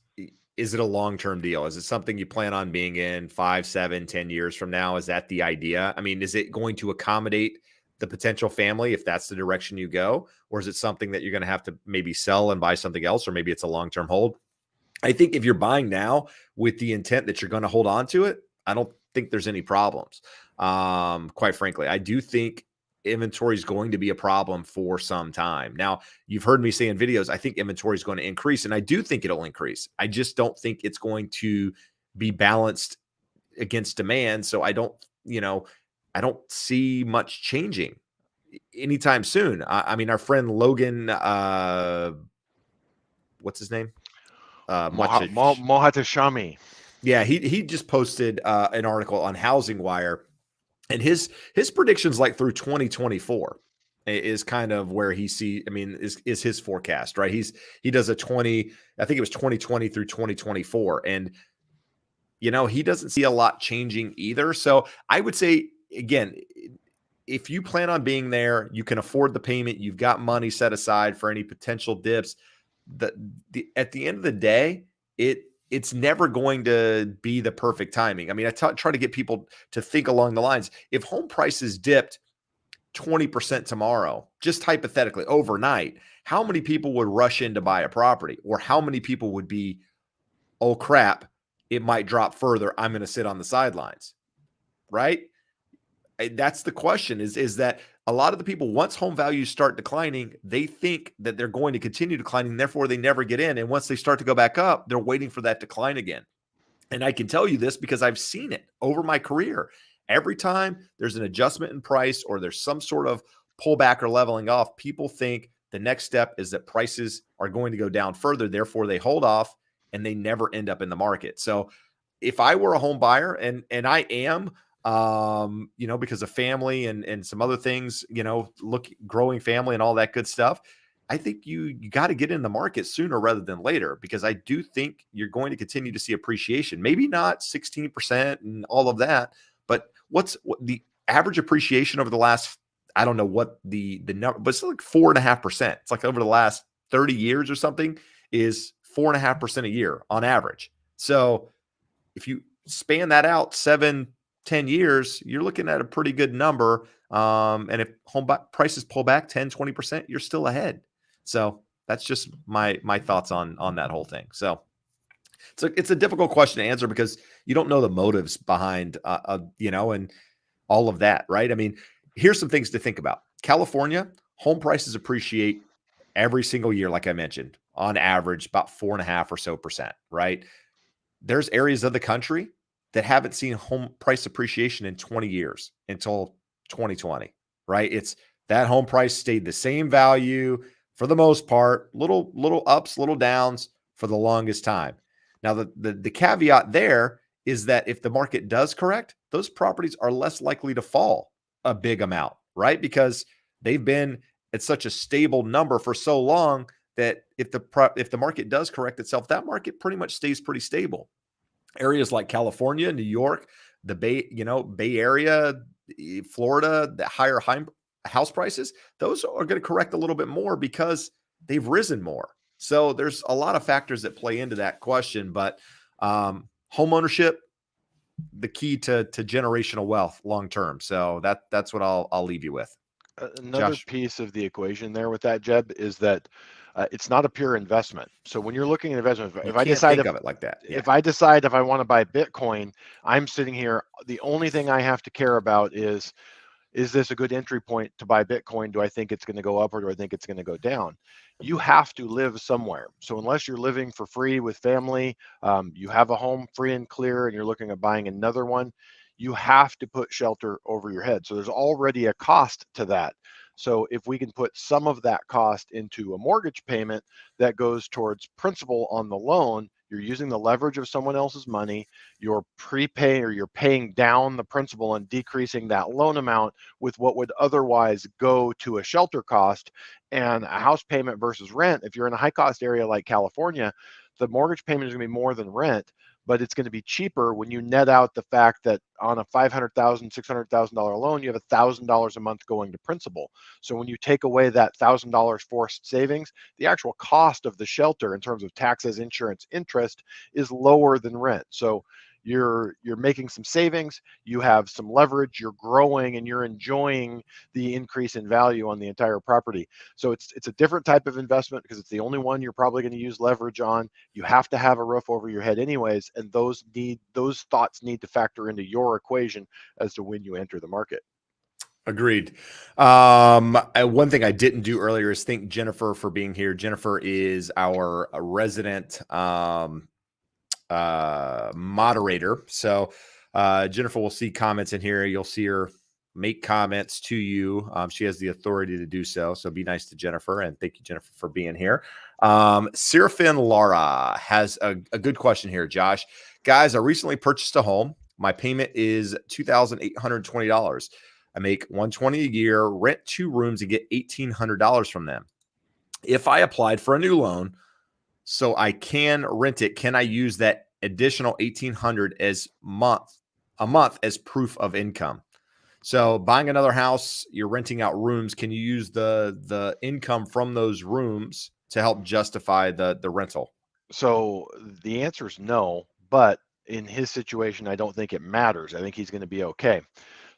it a long-term deal? Is it something you plan on being in 5, 7, 10 years from now? Is that the idea? I mean, is it going to accommodate the potential family if that's the direction you go? Or is it something that you're going to have to maybe sell and buy something else, or maybe it's a long-term hold? I think if you're buying now with the intent that you're going to hold on to it, I don't think there's any problems. Quite frankly, I do think inventory is going to be a problem for some time. Now, you've heard me say in videos, I think inventory is going to increase, and I do think it'll increase. I just don't think it's going to be balanced against demand. So I don't see much changing anytime soon. I mean, our friend Logan, what's his name? Much Mohatashami. Yeah, he just posted an article on Housing Wire, and his predictions like through 2024 is kind of where I mean, is his forecast, right? He does a 20, I think it was 2020 through 2024, and he doesn't see a lot changing either. So I would say again, if you plan on being there, you can afford the payment, you've got money set aside for any potential dips. The, at the end of the day, it's never going to be the perfect timing. I mean, try to get people to think along the lines. If home prices dipped 20% tomorrow, just hypothetically overnight, how many people would rush in to buy a property? Or how many people would be, oh crap, it might drop further, I'm going to sit on the sidelines, right? That's the question, is that a lot of the people, once home values start declining, they think that they're going to continue declining, therefore they never get in. And once they start to go back up, they're waiting for that decline again. And I can tell you this because I've seen it over my career. Every time there's an adjustment in price or there's some sort of pullback or leveling off, people think the next step is that prices are going to go down further. Therefore, they hold off and they never end up in the market. So if I were a home buyer, and I am, because of family and some other things, growing family and all that good stuff, I think you got to get in the market sooner rather than later, because I do think you're going to continue to see appreciation. Maybe not 16% and all of that, but what the average appreciation over the last, I don't know what the number, but it's like 4.5%. It's like over the last 30 years or something is 4.5% a year on average. So if you span that out 7-10 years, you're looking at a pretty good number. And if prices pull back 10-20%, you're still ahead. So that's just my thoughts on that whole thing. So it's a difficult question to answer because you don't know the motives behind, and all of that, right? I mean, here's some things to think about. California, home prices appreciate every single year, like I mentioned, on average about 4.5% or so, right? There's areas of the country that haven't seen home price appreciation in 20 years until 2020, right? It's that home price stayed the same value for the most part, little ups, little downs for the longest time. Now, the caveat there is that if the market does correct, those properties are less likely to fall a big amount, right? Because they've been at such a stable number for so long that if the market does correct itself, that market pretty much stays pretty stable. Areas like California, New York, the Bay Area, Florida, the higher house prices, those are going to correct a little bit more because they've risen more. So there's a lot of factors that play into that question, but home ownership, the key to generational wealth long term. So that's what I'll leave you with. Another Josh, piece of the equation there with that, Jeb, is that it's not a pure investment. So when you're looking at investment, you can't think of it like that. Yeah. if I decide if I want to buy Bitcoin, I'm sitting here. The only thing I have to care about is this a good entry point to buy Bitcoin? Do I think it's going to go up or do I think it's going to go down? You have to live somewhere. So unless you're living for free with family, you have a home free and clear, and you're looking at buying another one, you have to put shelter over your head. So there's already a cost to that. So if we can put some of that cost into a mortgage payment that goes towards principal on the loan, you're using the leverage of someone else's money, you're prepaying or you're paying down the principal and decreasing that loan amount with what would otherwise go to a shelter cost. And a house payment versus rent, if you're in a high cost area like California, the mortgage payment is going to be more than rent, but it's going to be cheaper when you net out the fact that on a $500,000, $600,000 loan, you have $1,000 a month going to principal. So when you take away that $1,000 forced savings, the actual cost of the shelter in terms of taxes, insurance, interest is lower than rent. So you're making some savings, you have some leverage, you're growing, and you're enjoying the increase in value on the entire property. So it's a different type of investment because it's the only one you're probably going to use leverage on. You have to have a roof over your head anyways, and those thoughts need to factor into your equation as to when you enter the market. Agreed. One thing I didn't do earlier is thank Jennifer for being here. Jennifer is our resident moderator. So Jennifer will see comments in here. You'll see her make comments to you. She has the authority to do so. So be nice to Jennifer, and thank you, Jennifer, for being here. Seraphin Laura has a good question here, Josh. Guys, I recently purchased a home. My payment is $2,820. I make $120 a year, rent 2 rooms, and get $1,800 from them. If I applied for a new loan, so I can rent it, can I use that additional $1,800 a month as proof of income? So buying another house, you're renting out rooms. Can you use the income from those rooms to help justify the rental? So the answer is no, but in his situation, I don't think it matters. I think he's going to be okay.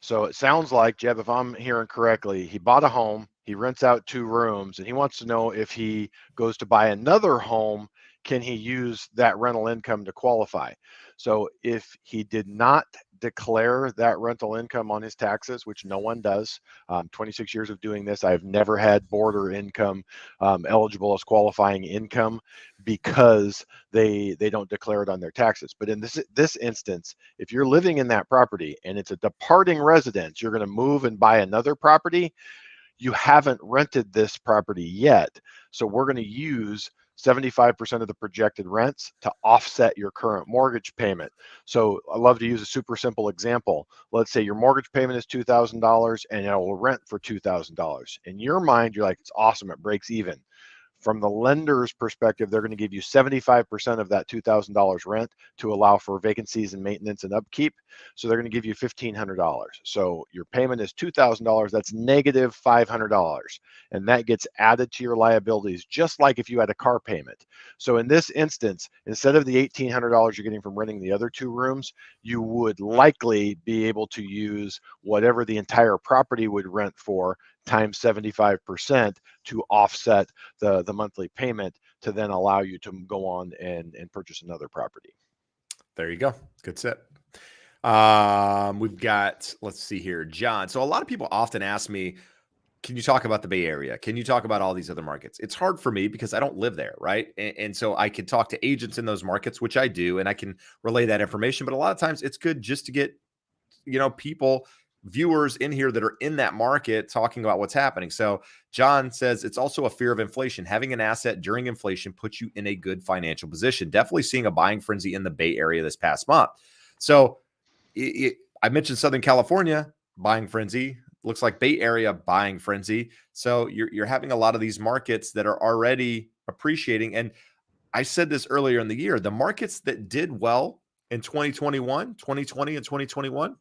So it sounds like, Jeb, if I'm hearing correctly, he bought a home, he rents out 2 rooms, and he wants to know if he goes to buy another home, can he use that rental income to qualify? So if he did not declare that rental income on his taxes, which no one does, 26 years of doing this, I've never had border income eligible as qualifying income because they don't declare it on their taxes. But in this instance, if you're living in that property and it's a departing residence, you're going to move and buy another property, you haven't rented this property yet. So we're going to use 75% of the projected rents to offset your current mortgage payment. So I love to use a super simple example. Let's say your mortgage payment is $2,000 and it will rent for $2,000. In your mind, you're like, it's awesome, it breaks even. From the lender's perspective, they're going to give you 75% of that $2,000 rent to allow for vacancies and maintenance and upkeep. So they're going to give you $1,500. So your payment is $2,000. That's negative $500. And that gets added to your liabilities, just like if you had a car payment. So in this instance, instead of the $1,800 you're getting from renting the other 2 rooms, you would likely be able to use whatever the entire property would rent for times 75% to offset the monthly payment to then allow you to go on and purchase another property. There you go. Good set. We've got, let's see here, John. So a lot of people often ask me, can you talk about the Bay Area? Can you talk about all these other markets? It's hard for me because I don't live there, right? And so I can talk to agents in those markets, which I do, and I can relay that information. But a lot of times it's good just to get, people, viewers in here that are in that market talking about what's happening. So John says it's also a fear of inflation. Having an asset during inflation puts you in a good financial position. Definitely seeing a buying frenzy in the Bay Area this past month. So I mentioned Southern California buying frenzy. Looks like Bay Area buying frenzy. So you're having a lot of these markets that are already appreciating. And I said this earlier in the year, the markets that did well in 2021, 2020, and 2021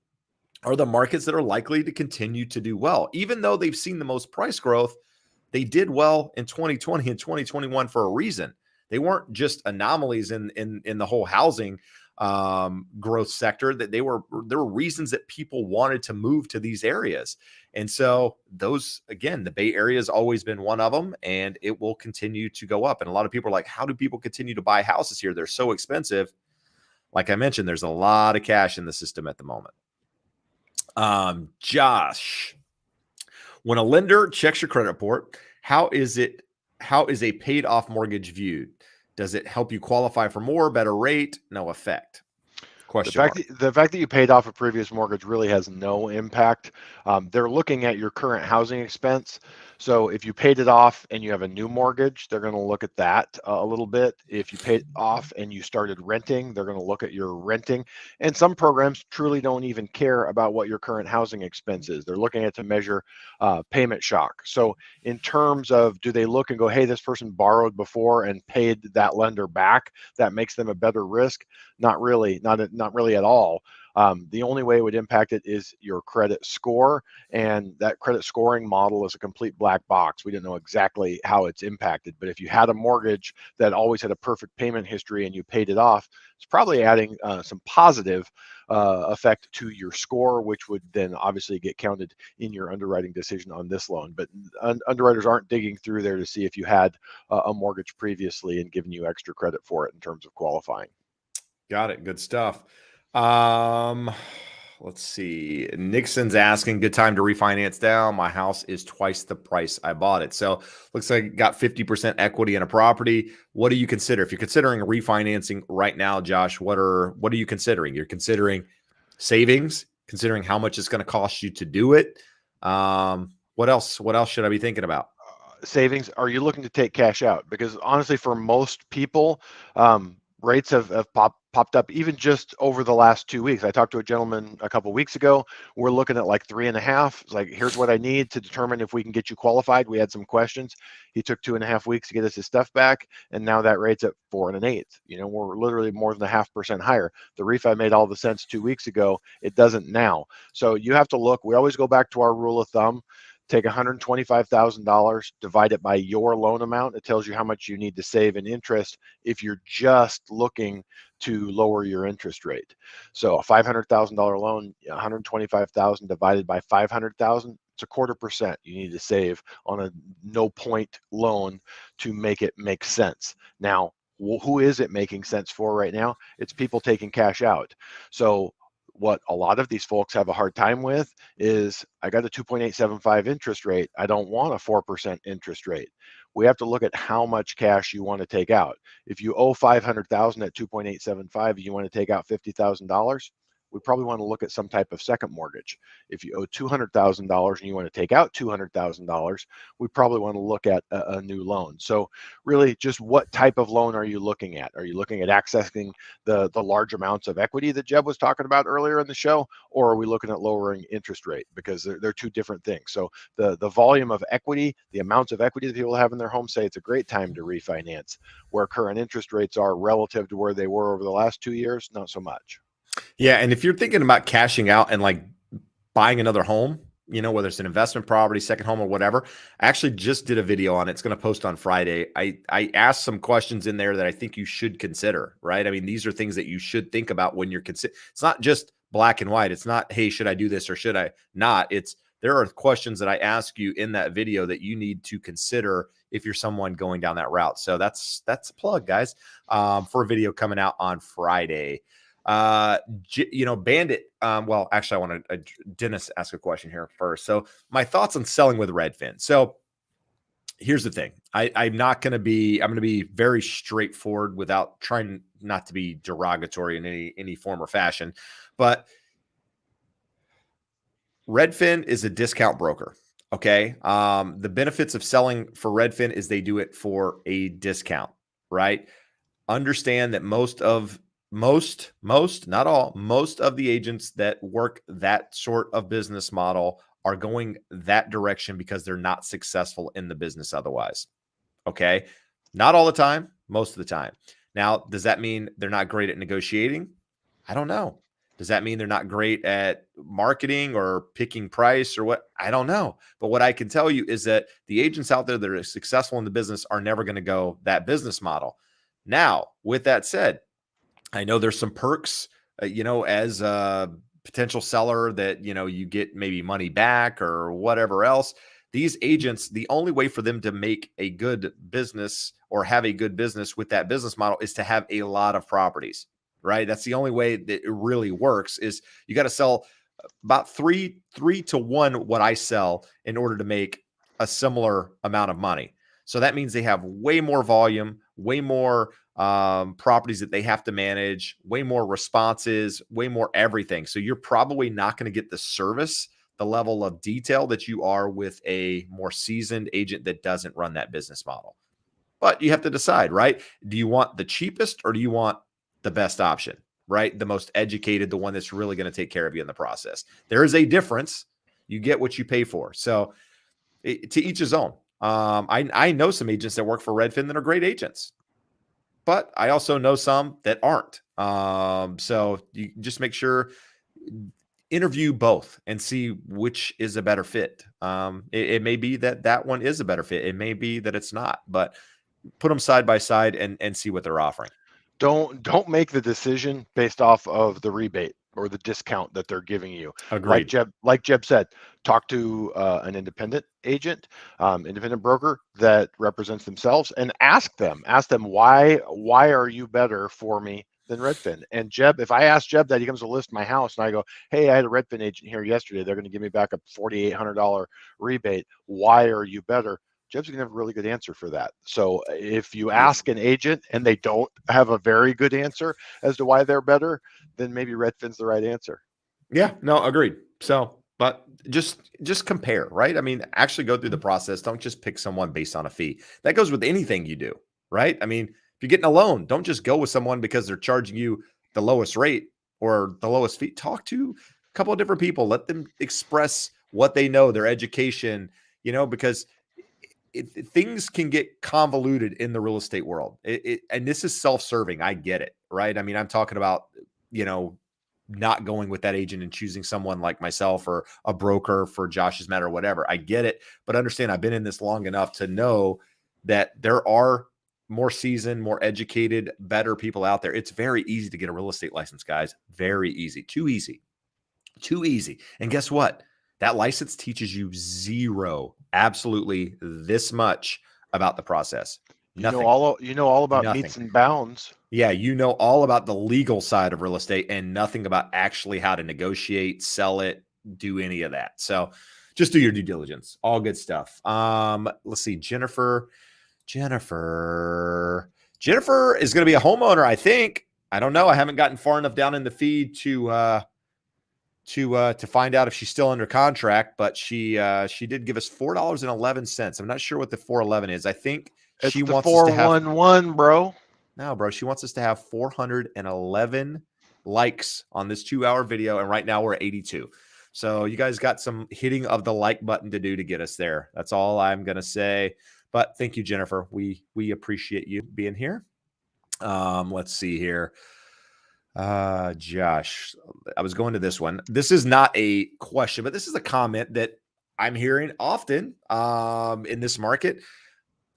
are the markets that are likely to continue to do well. Even though they've seen the most price growth, they did well in 2020 and 2021 for a reason. They weren't just anomalies in the whole housing growth sector. That there were reasons that people wanted to move to these areas. And so those, again, the Bay Area has always been one of them, and it will continue to go up. And a lot of people are like, how do people continue to buy houses here? They're so expensive. Like I mentioned, there's a lot of cash in the system at the moment. Josh, when a lender checks your credit report, how is a paid off mortgage viewed? Does it help you qualify for more, better rate? No effect. Question mark. The fact that you paid off a previous mortgage really has no impact. They're looking at your current housing expense. So if you paid it off and you have a new mortgage, they're going to look at that a little bit. If you paid off and you started renting, they're going to look at your renting. And some programs truly don't even care about what your current housing expense is. They're looking at it to measure payment shock. So in terms of, do they look and go, hey, this person borrowed before and paid that lender back, that makes them a better risk? Not really, not really at all. The only way it would impact it is your credit score, and that credit scoring model is a complete black box. We don't know exactly how it's impacted, but if you had a mortgage that always had a perfect payment history and you paid it off, it's probably adding some positive effect to your score, which would then obviously get counted in your underwriting decision on this loan. But underwriters aren't digging through there to see if you had a mortgage previously and giving you extra credit for it in terms of qualifying. Got it. Good stuff. Um, let's see. Nixon's asking, good time to refinance down. My house is twice the price I bought it. So looks like you got 50% equity in a property. What do you consider? If you're considering refinancing right now, Josh, what are you considering? You're considering savings, considering how much it's going to cost you to do it. What else? What else should I be thinking about? Savings. Are you looking to take cash out? Because honestly, for most people, rates have popped up even just over the last 2 weeks. I talked to a gentleman a couple weeks ago. We're looking at like 3.5. It's like, here's what I need to determine if we can get you qualified. We had some questions. He took 2.5 weeks to get us his stuff back, and now that rate's at 4.125. You know, we're literally more than 0.5% higher. The refi made all the sense 2 weeks ago. It doesn't now. So you have to look. We always go back to our rule of thumb. Take $125,000, divide it by your loan amount. It tells you how much you need to save in interest if you're just looking to lower your interest rate. So a $500,000 loan, 125,000 divided by 500,000, it's 0.25% you need to save on a no point loan to make it make sense. Now, who is it making sense for right now? It's people taking cash out. So what a lot of these folks have a hard time with is, I got a 2.875 interest rate. I don't want a 4% interest rate. We have to look at how much cash you want to take out. If you owe 500,000 at 2.875, you want to take out $50,000, we probably want to look at some type of second mortgage. If you owe $200,000 and you want to take out $200,000, we probably want to look at a new loan. So really, just what type of loan are you looking at? Are you looking at accessing the large amounts of equity that Jeb was talking about earlier in the show, or are we looking at lowering interest rate? Because they're two different things. So the volume of equity, the amounts of equity that people have in their home, say it's a great time to refinance. Where current interest rates are relative to where they were over the last 2 years, not so much. Yeah. And if you're thinking about cashing out and like buying another home, you know, whether it's an investment property, second home or whatever, I actually just did a video on it. It's going to post on Friday. I asked some questions in there that I think you should consider, right? I mean, these are things that you should think about when you're considering. It's not just black and white. It's not, hey, should I do this or should I not? It's, there are questions that I ask you in that video that you need to consider if you're someone going down that route. So that's a plug, guys, for a video coming out on Friday. Bandit. Well, actually, I want to Dennis ask a question here first. So my thoughts on selling with Redfin. So here's the thing. I'm going to be very straightforward without trying not to be derogatory in any form or fashion, but Redfin is a discount broker. Okay. The benefits of selling for Redfin is they do it for a discount, right? Understand that most, not all, most of the agents that work that sort of business model are going that direction because they're not successful in the business otherwise. Okay. Not all the time, most of the time. Now, does that mean they're not great at negotiating? I don't know. Does that mean they're not great at marketing or picking price or what? I don't know. But what I can tell you is that the agents out there that are successful in the business are never going to go that business model. Now, with that said, I know there's some perks, as a potential seller that, you get maybe money back or whatever else. These agents, the only way for them to make a good business or have a good business with that business model is to have a lot of properties, right? That's the only way that it really works. Is you got to sell about three to one what I sell in order to make a similar amount of money. So that means they have way more volume, way more properties that they have to manage, way more responses, way more everything. So you're probably not going to get the service, the level of detail that you are with a more seasoned agent that doesn't run that business model. But you have to decide, right? Do you want the cheapest or do you want the best option, right? The most educated, the one that's really going to take care of you in the process. There is a difference. You get what you pay for. So to each his own. I know some agents that work for Redfin that are great agents, but I also know some that aren't. So you just make sure, interview both and see which is a better fit. It may be that that one is a better fit. It may be that it's not, but put them side by side and see what they're offering. Don't make the decision based off of the rebate or the discount that they're giving you. Agreed. Like Jeb said, talk to an independent agent, independent broker that represents themselves, and ask them why are you better for me than Redfin? And Jeb, if I ask Jeb that, he comes to list my house, and I go, hey, I had a Redfin agent here yesterday. They're going to give me back a $4,800 rebate. Why are you better? Jeb's going to have a really good answer for that. So if you ask an agent and they don't have a very good answer as to why they're better, then maybe Redfin's the right answer. Yeah, no, agreed. So, but just compare, right? I mean, actually go through the process. Don't just pick someone based on a fee. That goes with anything you do, right? I mean, if you're getting a loan, don't just go with someone because they're charging you the lowest rate or the lowest fee. Talk to a couple of different people. Let them express what they know, their education, because things can get convoluted in the real estate world. And this is self-serving. I get it, right? I mean, I'm talking about, not going with that agent and choosing someone like myself or a broker for Josh's matter or whatever. I get it, but understand I've been in this long enough to know that there are more seasoned, more educated, better people out there. It's very easy to get a real estate license, guys. Very easy. Too easy. Too easy. And guess what? That license teaches you absolutely this much about the process. Nothing. You know all about Nothing. meets and bounds. Yeah, you know all about the legal side of real estate and nothing about actually how to negotiate, sell it, do any of that. So just do your due diligence. All good stuff. Let's see. Jennifer is going to be a homeowner, I think. I don't know. I haven't gotten far enough down in the feed to find out if she's still under contract, but she did give us $4.11. I'm not sure what the 411 is. I think she wants us to have 411, bro. No, bro. She wants us to have 411 likes on this 2-hour video, and right now we're at 82. So you guys got some hitting of the like button to do to get us there. That's all I'm gonna say. But thank you, Jennifer. We appreciate you being here. Let's see here. Josh, I was going to this one. This is not a question, but this is a comment that I'm hearing often in this market.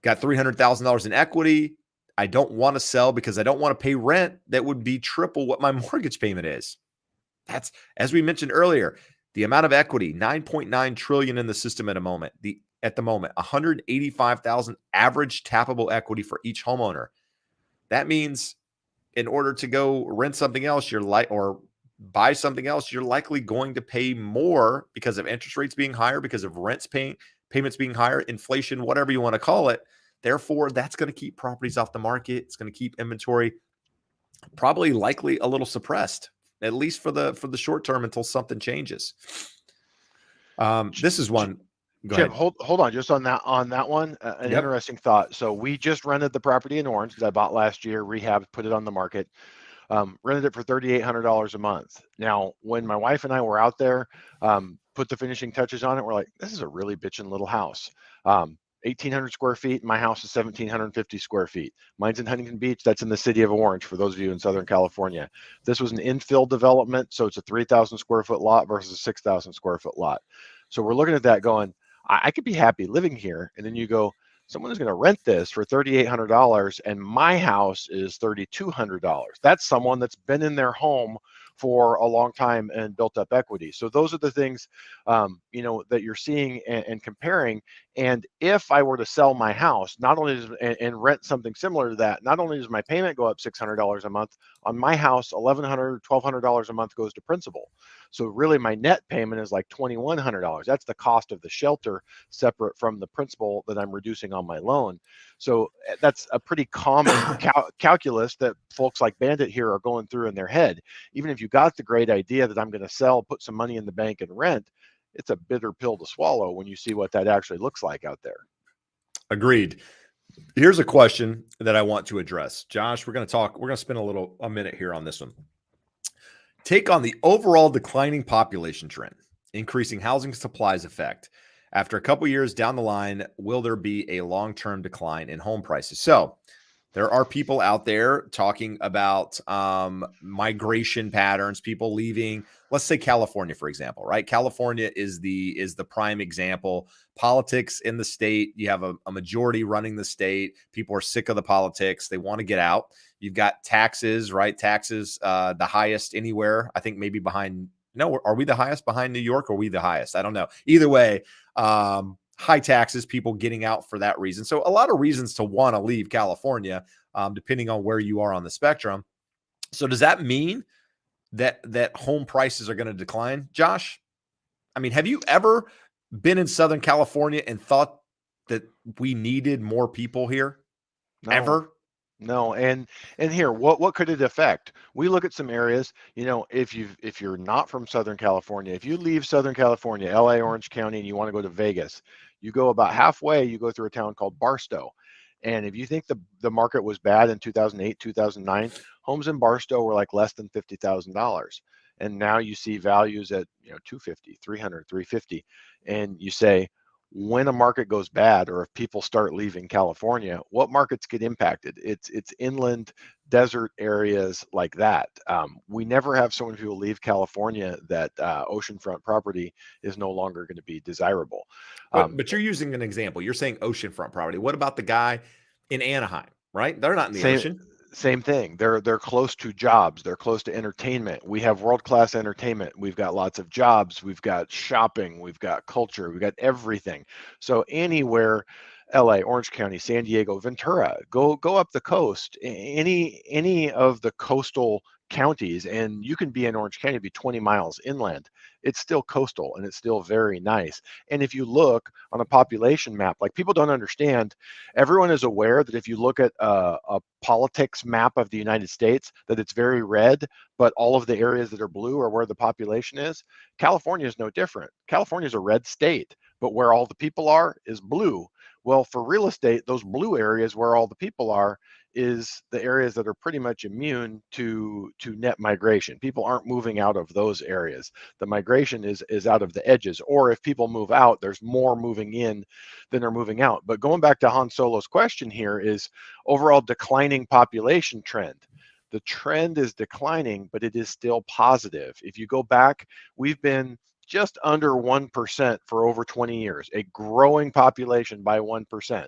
Got $300,000 in equity. I don't want to sell because I don't want to pay rent that would be triple what my mortgage payment is. That's, as we mentioned earlier, the amount of equity, 9.9 trillion in the system at the moment, 185,000 average tappable equity for each homeowner. That means in order to go rent something else, or buy something else, you're likely going to pay more because of interest rates being higher, because of payments being higher, inflation, whatever you want to call it. Therefore, that's going to keep properties off the market. It's going to keep inventory probably likely a little suppressed, at least for the short term until something changes. This is one. Go Jim, ahead. hold on, just on that one, an interesting thought. So we just rented the property in Orange that I bought last year, rehabbed, put it on the market, rented it for $3,800 a month. Now, when my wife and I were out there, put the finishing touches on it, we're like, this is a really bitchin' little house. 1,800 square feet. My house is 1,750 square feet. Mine's in Huntington Beach. That's in the city of Orange, for those of you in Southern California. This was an infill development, so it's a 3,000 square foot lot versus a 6,000 square foot lot. So we're looking at that going, I could be happy living here. And then you go, someone is going to rent this for $3,800 and my house is $3,200. That's someone that's been in their home for a long time and built up equity. So those are the things, that you're seeing and comparing. And if I were to sell my house, not only does, and rent something similar to that, not only does my payment go up $600 a month, on my house, $1,100, $1,200 a month goes to principal. So really my net payment is like $2,100. That's the cost of the shelter separate from the principal that I'm reducing on my loan. So that's a pretty common calculus that folks like Bandit here are going through in their head. Even if you got the great idea that I'm going to sell, put some money in the bank and rent, it's a bitter pill to swallow when you see what that actually looks like out there. Agreed. Here's a question that I want to address. Josh, we're going to spend a minute here on this one. Take on the overall declining population trend, increasing housing supplies effect. After a couple years down the line, will there be a long-term decline in home prices? So there are people out there talking about migration patterns, people leaving, let's say California, for example, right? California is the prime example. Politics in the state, you have a majority running the state. People are sick of the politics. They want to get out. You've got taxes, right? Taxes, the highest anywhere. I think maybe behind, no, are we the highest behind New York? Or are we the highest? I don't know. Either way, high taxes, people getting out for that reason. So a lot of reasons to want to leave California, depending on where you are on the spectrum. So does that mean that home prices are going to decline, Josh? I mean, have you ever been in Southern California and thought that we needed more people here? No. Ever? No, and here, what could it affect? We look at some areas, if you're not from Southern California, if you leave Southern California, LA, Orange County, and you want to go to Vegas, you go about halfway, you go through a town called Barstow. And if you think the market was bad in 2008, 2009, homes in Barstow were like less than $50,000. And now you see values at, 250, 300, 350. And you say, when a market goes bad or if people start leaving California, what markets get impacted? It's inland desert areas like that. We never have so many people leave California that oceanfront property is no longer going to be desirable. But you're using an example. You're saying oceanfront property. What about the guy in Anaheim, right? They're not in the Same ocean. same thing. They're close to jobs. They're close to entertainment. We have world-class entertainment. We've got lots of jobs. We've got shopping. We've got culture. We've got everything. So anywhere, LA, Orange County, San Diego, Ventura, go up the coast. Any of the coastal counties, and you can be in Orange County, be 20 miles inland. It's still coastal and it's still very nice. And if you look on a population map, like people don't understand, everyone is aware that if you look at a politics map of the United States, that it's very red, but all of the areas that are blue are where the population is. California is no different. California is a red state, but where all the people are is blue. Well, for real estate, those blue areas where all the people are is the areas that are pretty much immune to net migration. People aren't moving out of those areas. The migration is out of the edges, or if people move out, there's more moving in than are moving out. But going back to Han Solo's question here is overall declining population trend. The trend is declining, but it is still positive. If you go back, we've been just under 1% for over 20 years, a growing population by 1%.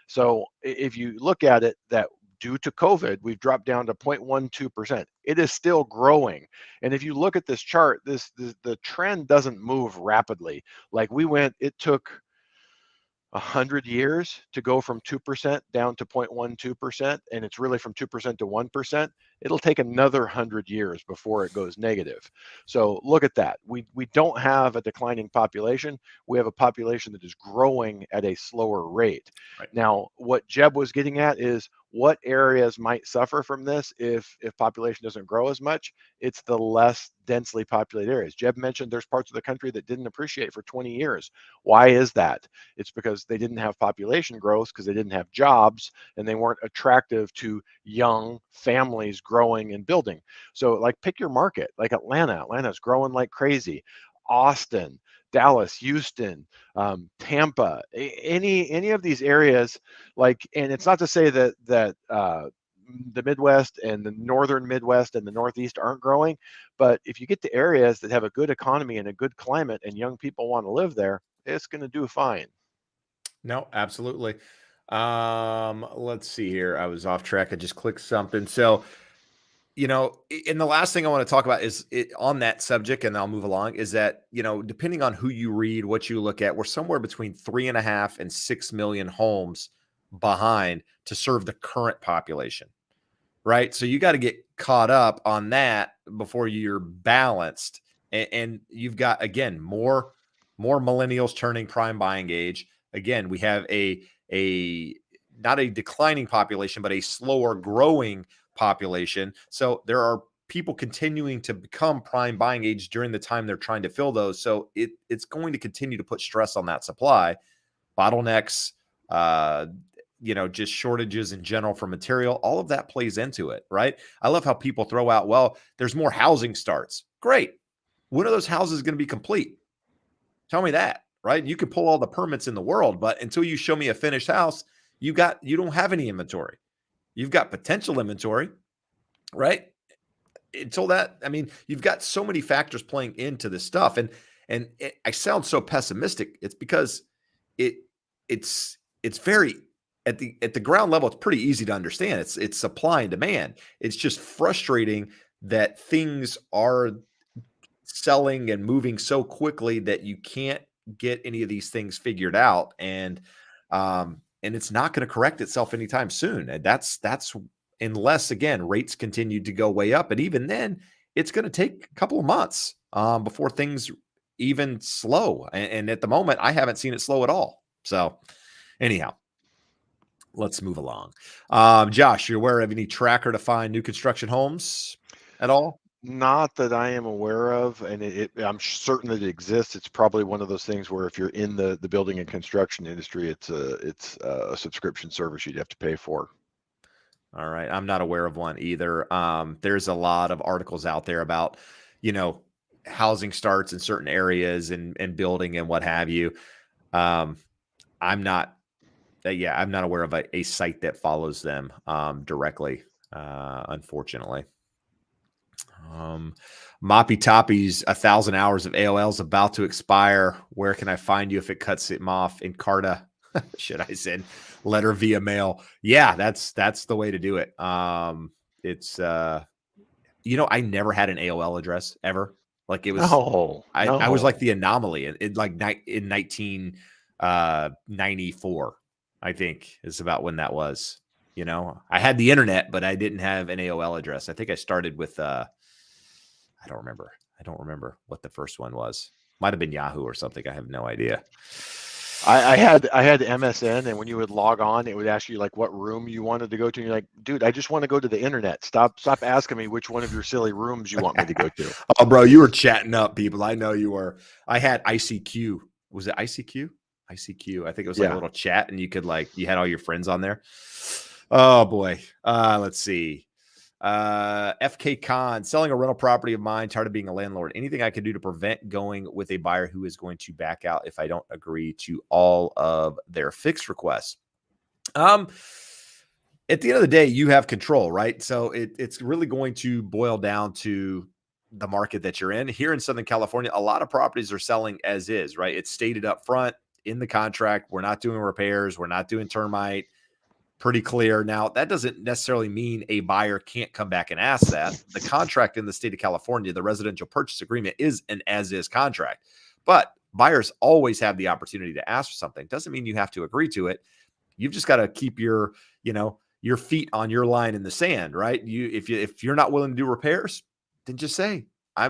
So if you look at it, that due to COVID, we've dropped down to 0.12%. It is still growing. And if you look at this chart, the trend doesn't move rapidly. Like it took 100 years to go from 2% down to 0.12%, and it's really from 2% to 1%. It'll take another 100 years before it goes negative. So look at that. We don't have a declining population. We have a population that is growing at a slower rate. Right. Now, what Jeb was getting at is what areas might suffer from this if population doesn't grow as much. It's the less densely populated areas. Jeb mentioned there's parts of the country that didn't appreciate for 20 years. Why is that? It's because they didn't have population growth, because they didn't have jobs, and they weren't attractive to young families growing and building. So like pick your market, like Atlanta. Atlanta's growing like crazy. Austin, Dallas, Houston, Tampa, any of these areas, and it's not to say that the Midwest and the northern Midwest and the Northeast aren't growing, but if you get to areas that have a good economy and a good climate and young people want to live there, it's going to do fine. No, absolutely. Let's see here. I was off track. I just clicked something. So And the last thing I want to talk about is on that subject, and I'll move along, is that, depending on who you read, what you look at, we're somewhere between 3.5 and 6 million homes behind to serve the current population, right? So you got to get caught up on that before you're balanced. And you've got, again, more millennials turning prime buying age. Again, we have a not a declining population, but a slower growing population. So there are people continuing to become prime buying age during the time they're trying to fill those. So it's going to continue to put stress on that supply, bottlenecks, just shortages in general for material. All of that plays into it, right? I love how people throw out, well, there's more housing starts. Great. When are those houses going to be complete? Tell me that, right? You can pull all the permits in the world, but until you show me a finished house, you don't have any inventory. You've got potential inventory, right? Until that, I mean, you've got so many factors playing into this stuff, and I sound so pessimistic. It's because it it's very at the ground level. It's pretty easy to understand. It's supply and demand. It's just frustrating that things are selling and moving so quickly that you can't get any of these things figured out, and it's not going to correct itself anytime soon. And that's unless, again, rates continue to go way up, and even then it's going to take a couple of months before things even slow, and at the moment I haven't seen it slow at all. So anyhow, let's move along. Josh, you're aware of any tracker to find new construction homes at all? Not that I am aware of, and I'm certain that it exists. It's probably one of those things where if you're in the building and construction industry, it's a subscription service you'd have to pay for. All right. I'm not aware of one either. There's a lot of articles out there about, housing starts in certain areas and building and what have you. Um, I'm not, I'm not aware of a site that follows them directly, unfortunately. Moppy Toppy's 1,000 hours of AOL's about to expire. Where can I find you if it cuts him off in Carta? Should I send letter via mail? Yeah, that's the way to do it. It's I never had an AOL address ever. Like it was, No, I was like no. the anomaly in 1994. I think is about when that was. I had the internet, but I didn't have an AOL address. I think I started with I don't remember. I don't remember what the first one was. Might have been Yahoo or something. I have no idea. I had MSN, and when you would log on, it would ask you like what room you wanted to go to. And you're like, dude, I just want to go to the internet. Stop asking me which one of your silly rooms you want me to go to. Oh, bro, you were chatting up people. I know you were. I had ICQ. Was it ICQ? ICQ. I think it was like a Yeah. little chat, and you could you had all your friends on there. Oh boy. Let's see. FK Khan, selling a rental property of mine, tired of being a landlord. Anything I can do to prevent going with a buyer who is going to back out if I don't agree to all of their fixed requests? At the end of the day, you have control, right? So it's really going to boil down to the market that you're in. Here in Southern California, a lot of properties are selling as is, right? It's stated up front in the contract. We're not doing repairs. We're not doing termite. Pretty clear. Now, that doesn't necessarily mean a buyer can't come back and ask that. The contract in the state of California, the residential purchase agreement, is an as-is contract. But buyers always have the opportunity to ask for something. Doesn't mean you have to agree to it. You've just got to keep your feet on your line in the sand, right? If you're not willing to do repairs, then just say,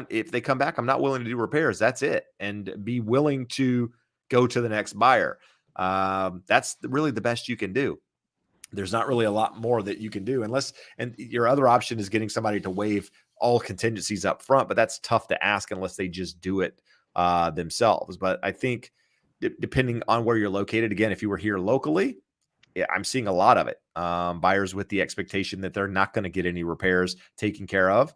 if they come back, I'm not willing to do repairs. That's it. And be willing to go to the next buyer. That's really the best you can do. There's not really a lot more that you can do and your other option is getting somebody to waive all contingencies up front, but that's tough to ask unless they just do it themselves. But I think depending on where you're located, again, if you were here locally, yeah, I'm seeing a lot of it. Buyers with the expectation that they're not going to get any repairs taken care of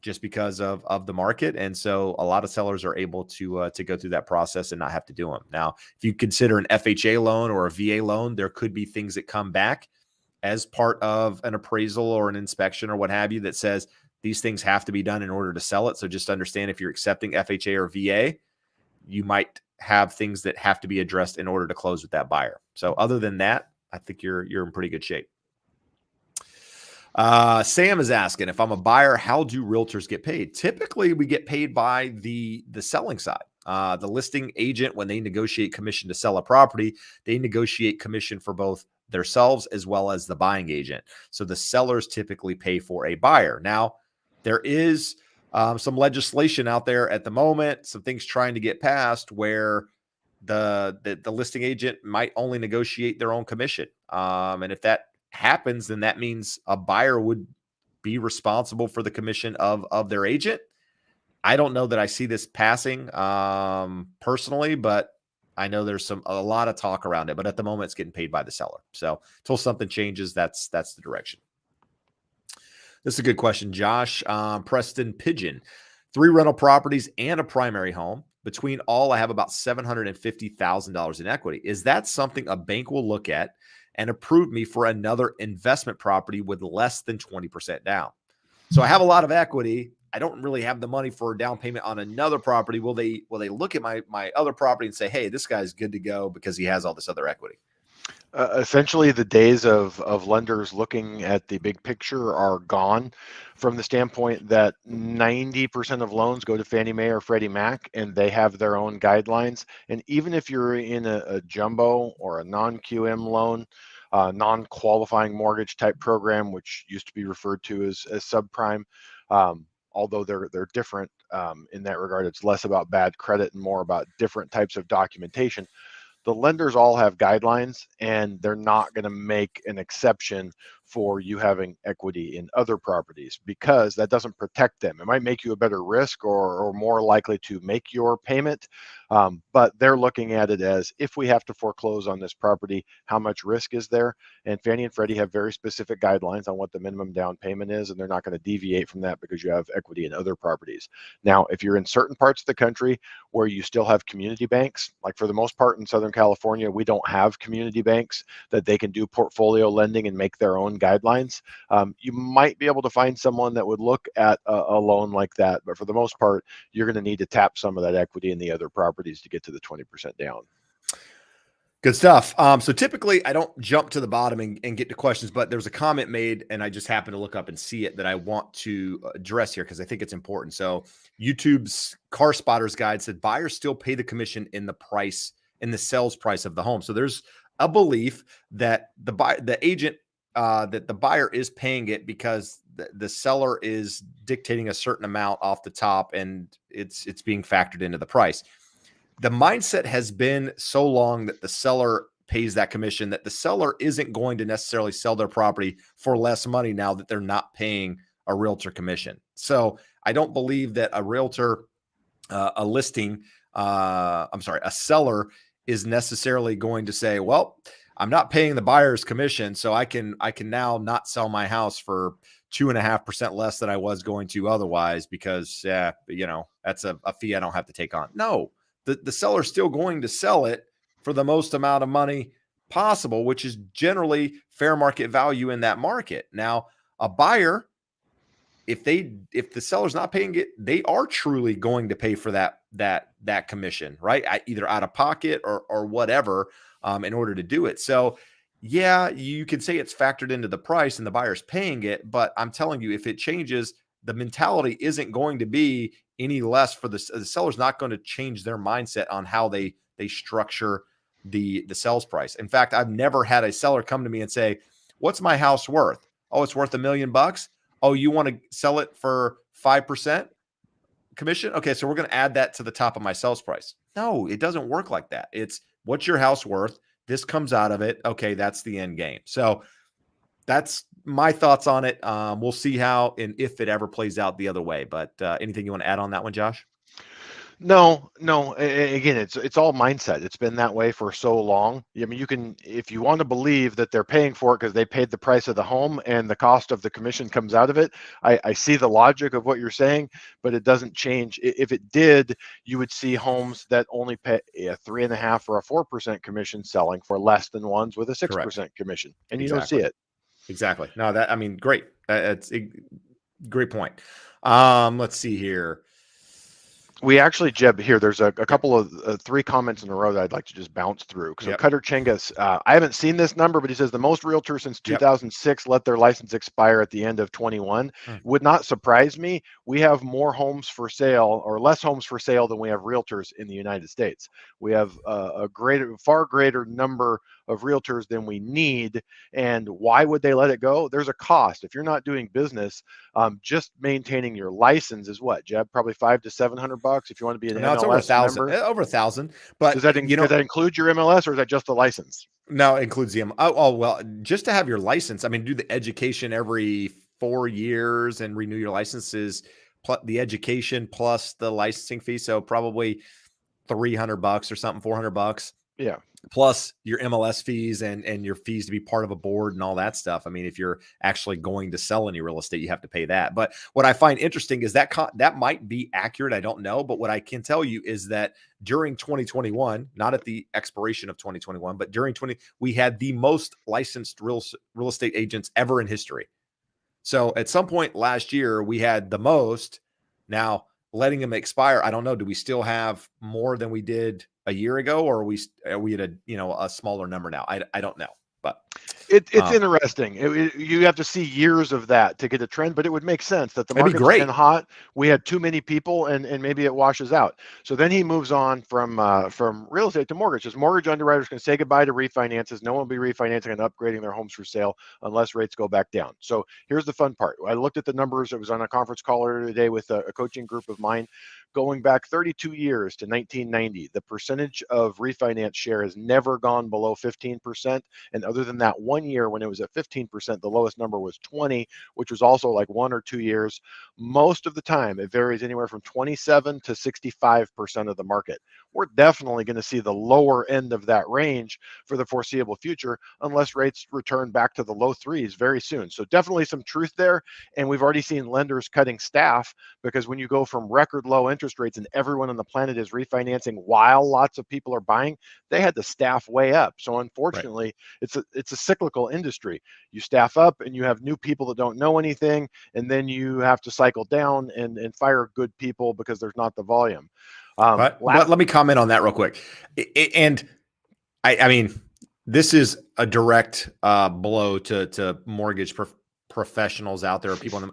just because of the market. And so a lot of sellers are able to go through that process and not have to do them. Now, if you consider an FHA loan or a VA loan, there could be things that come back as part of an appraisal or an inspection or what have you that says these things have to be done in order to sell it. So just understand if you're accepting FHA or VA, you might have things that have to be addressed in order to close with that buyer. So other than that, I think you're in pretty good shape. Sam is asking, if I'm a buyer, how do realtors get paid? Typically, we get paid by the selling side. The listing agent, when they negotiate commission to sell a property, they negotiate commission for both themselves as well as the buying agent. So the sellers typically pay for a buyer. Now, there is some legislation out there at the moment, some things trying to get passed where the listing agent might only negotiate their own commission. And if that happens, then that means a buyer would be responsible for the commission of their agent. I don't know that I see this passing personally, but I know there's a lot of talk around it. But at the moment, it's getting paid by the seller. So until something changes, that's the direction. This is a good question, Josh. Preston Pigeon, 3 rental properties and a primary home. Between all, I have about $750,000 in equity. Is that something a bank will look at and approve me for another investment property with less than 20% down? So I have a lot of equity. I don't really have the money for a down payment on another property. Will they look at my other property and say, hey, this guy's good to go because he has all this other equity? Essentially, the days of lenders looking at the big picture are gone, from the standpoint that 90% of loans go to Fannie Mae or Freddie Mac, and they have their own guidelines. And even if you're in a jumbo or a non-QM loan, non-qualifying mortgage type program, which used to be referred to as subprime, although they're different in that regard. It's less about bad credit and more about different types of documentation. The lenders all have guidelines, and they're not going to make an exception for you having equity in other properties, because that doesn't protect them. It might make you a better risk or more likely to make your payment, but they're looking at it as, if we have to foreclose on this property, how much risk is there? And Fannie and Freddie have very specific guidelines on what the minimum down payment is, and they're not going to deviate from that because you have equity in other properties. Now, if you're in certain parts of the country where you still have community banks, like for the most part in Southern California, we don't have community banks that they can do portfolio lending and make their own guidelines. You might be able to find someone that would look at a loan like that, but for the most part, you're going to need to tap some of that equity in the other properties to get to the 20% down. Good stuff. So typically I don't jump to the bottom and get to questions, but there's a comment made and I just happen to look up and see it that I want to address here because I think it's important. So YouTube's Car Spotters Guide said buyers still pay the commission in the sales price of the home. So there's a belief that the agent, that the buyer is paying it because the seller is dictating a certain amount off the top and it's being factored into the price. The mindset has been so long that the seller pays that commission that the seller isn't going to necessarily sell their property for less money now that they're not paying a realtor commission. So I don't believe that a realtor, a seller is necessarily going to say, well, I'm not paying the buyer's commission, so I can now not sell my house for 2.5% less than I was going to otherwise because, that's a fee I don't have to take on. No, the seller's still going to sell it for the most amount of money possible, which is generally fair market value in that market. Now, a buyer, if the seller's not paying it, they are truly going to pay for that commission, right? Either out of pocket or whatever, in order to do it. So yeah, you can say it's factored into the price and the buyer's paying it, but I'm telling you, if it changes, the mentality isn't going to be any less for the seller's not going to change their mindset on how they structure the sales price. In fact, I've never had a seller come to me and say, "What's my house worth?" "Oh, it's worth $1 million." "Oh, you want to sell it for 5% commission? Okay, so we're going to add that to the top of my sales price." No, it doesn't work like that. It's, what's your house worth? This comes out of it. Okay, that's the end game. So that's my thoughts on it. We'll see how and if it ever plays out the other way. But anything you want to add on that one, Josh? No, no. Again, it's all mindset. It's been that way for so long. I mean, you can, if you want to believe that they're paying for it because they paid the price of the home and the cost of the commission comes out of it. I see the logic of what you're saying, but it doesn't change. If it did, you would see homes that only pay a 3.5 or a 4% commission selling for less than ones with a 6% commission, and you don't see it. Exactly. No, great. That's a great point. Let's see here. We actually, Jeb, here, there's a couple of 3 comments in a row that I'd like to just bounce through. So Yep. Cutter Chengas, I haven't seen this number, but he says the most realtors since Yep. 2006 let their license expire at the end of 21. Would not surprise me. We have more homes for sale or less homes for sale than we have realtors in the United States. We have far greater number of realtors than we need. And why would they let it go? There's a cost. If you're not doing business, just maintaining your license is what, Jeb? Probably $500 to $700 if you want to be an No, it's over MLS 1,000. member. Over 1,000. But Does that include your MLS, or is that just the license? No, it includes the well, just to have your license. I mean, do the education every 4 years and renew your licenses, plus the education plus the licensing fee. So probably $300 or something, $400. Yeah. Plus your MLS fees and your fees to be part of a board and all that stuff. I mean, if you're actually going to sell any real estate, you have to pay that. But what I find interesting is that that might be accurate. I don't know. But what I can tell you is that during 2021, not at the expiration of 2021, but during we had the most licensed real estate agents ever in history. So at some point last year, we had the most. Now, letting them expire, I don't know. Do we still have more than we did a year ago, or are we at a smaller number now? I don't know, but it's interesting. You have to see years of that to get a trend, but it would make sense that the it'd be market's great. been hot. We had too many people, and maybe it washes out. So then he moves on from real estate to mortgages. Mortgage underwriters can say goodbye to refinances. No one will be refinancing and upgrading their homes for sale unless rates go back down. So here's the fun part. I looked at the numbers. It was on a conference call earlier today with a coaching group of mine. Going back 32 years to 1990, the percentage of refinance share has never gone below 15%. And other than that 1 year when it was at 15%, the lowest number was 20, which was also like 1 or 2 years. Most of the time, it varies anywhere from 27 to 65% of the market. We're definitely going to see the lower end of that range for the foreseeable future, unless rates return back to the low threes very soon. So definitely some truth there. And we've already seen lenders cutting staff, because when you go from record low interest rates and everyone on the planet is refinancing while lots of people are buying, they had to staff way up. So unfortunately, right, it's a cyclical industry. You staff up and you have new people that don't know anything, and then you have to cycle down and fire good people because there's not the volume. But let me comment on that real quick. And I mean, this is a direct blow to mortgage professionals out there, or people in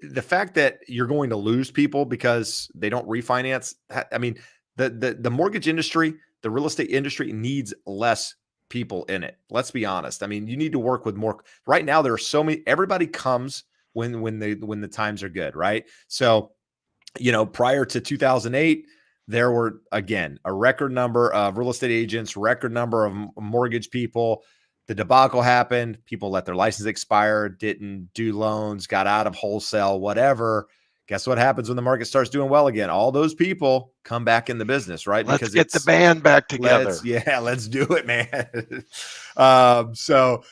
the fact that you're going to lose people because they don't refinance. I mean, the mortgage industry, the real estate industry needs less people in it. Let's be honest. I mean, you need to work with more. Right now, there are so many. Everybody comes when the times are good, right? So, prior to 2008, there were, again, a record number of real estate agents, record number of mortgage people. The debacle happened. People let their license expire, didn't do loans, got out of wholesale, whatever. Guess what happens when the market starts doing well again? All those people come back in the business, right? Let's get the band back together. Let's do it, man. So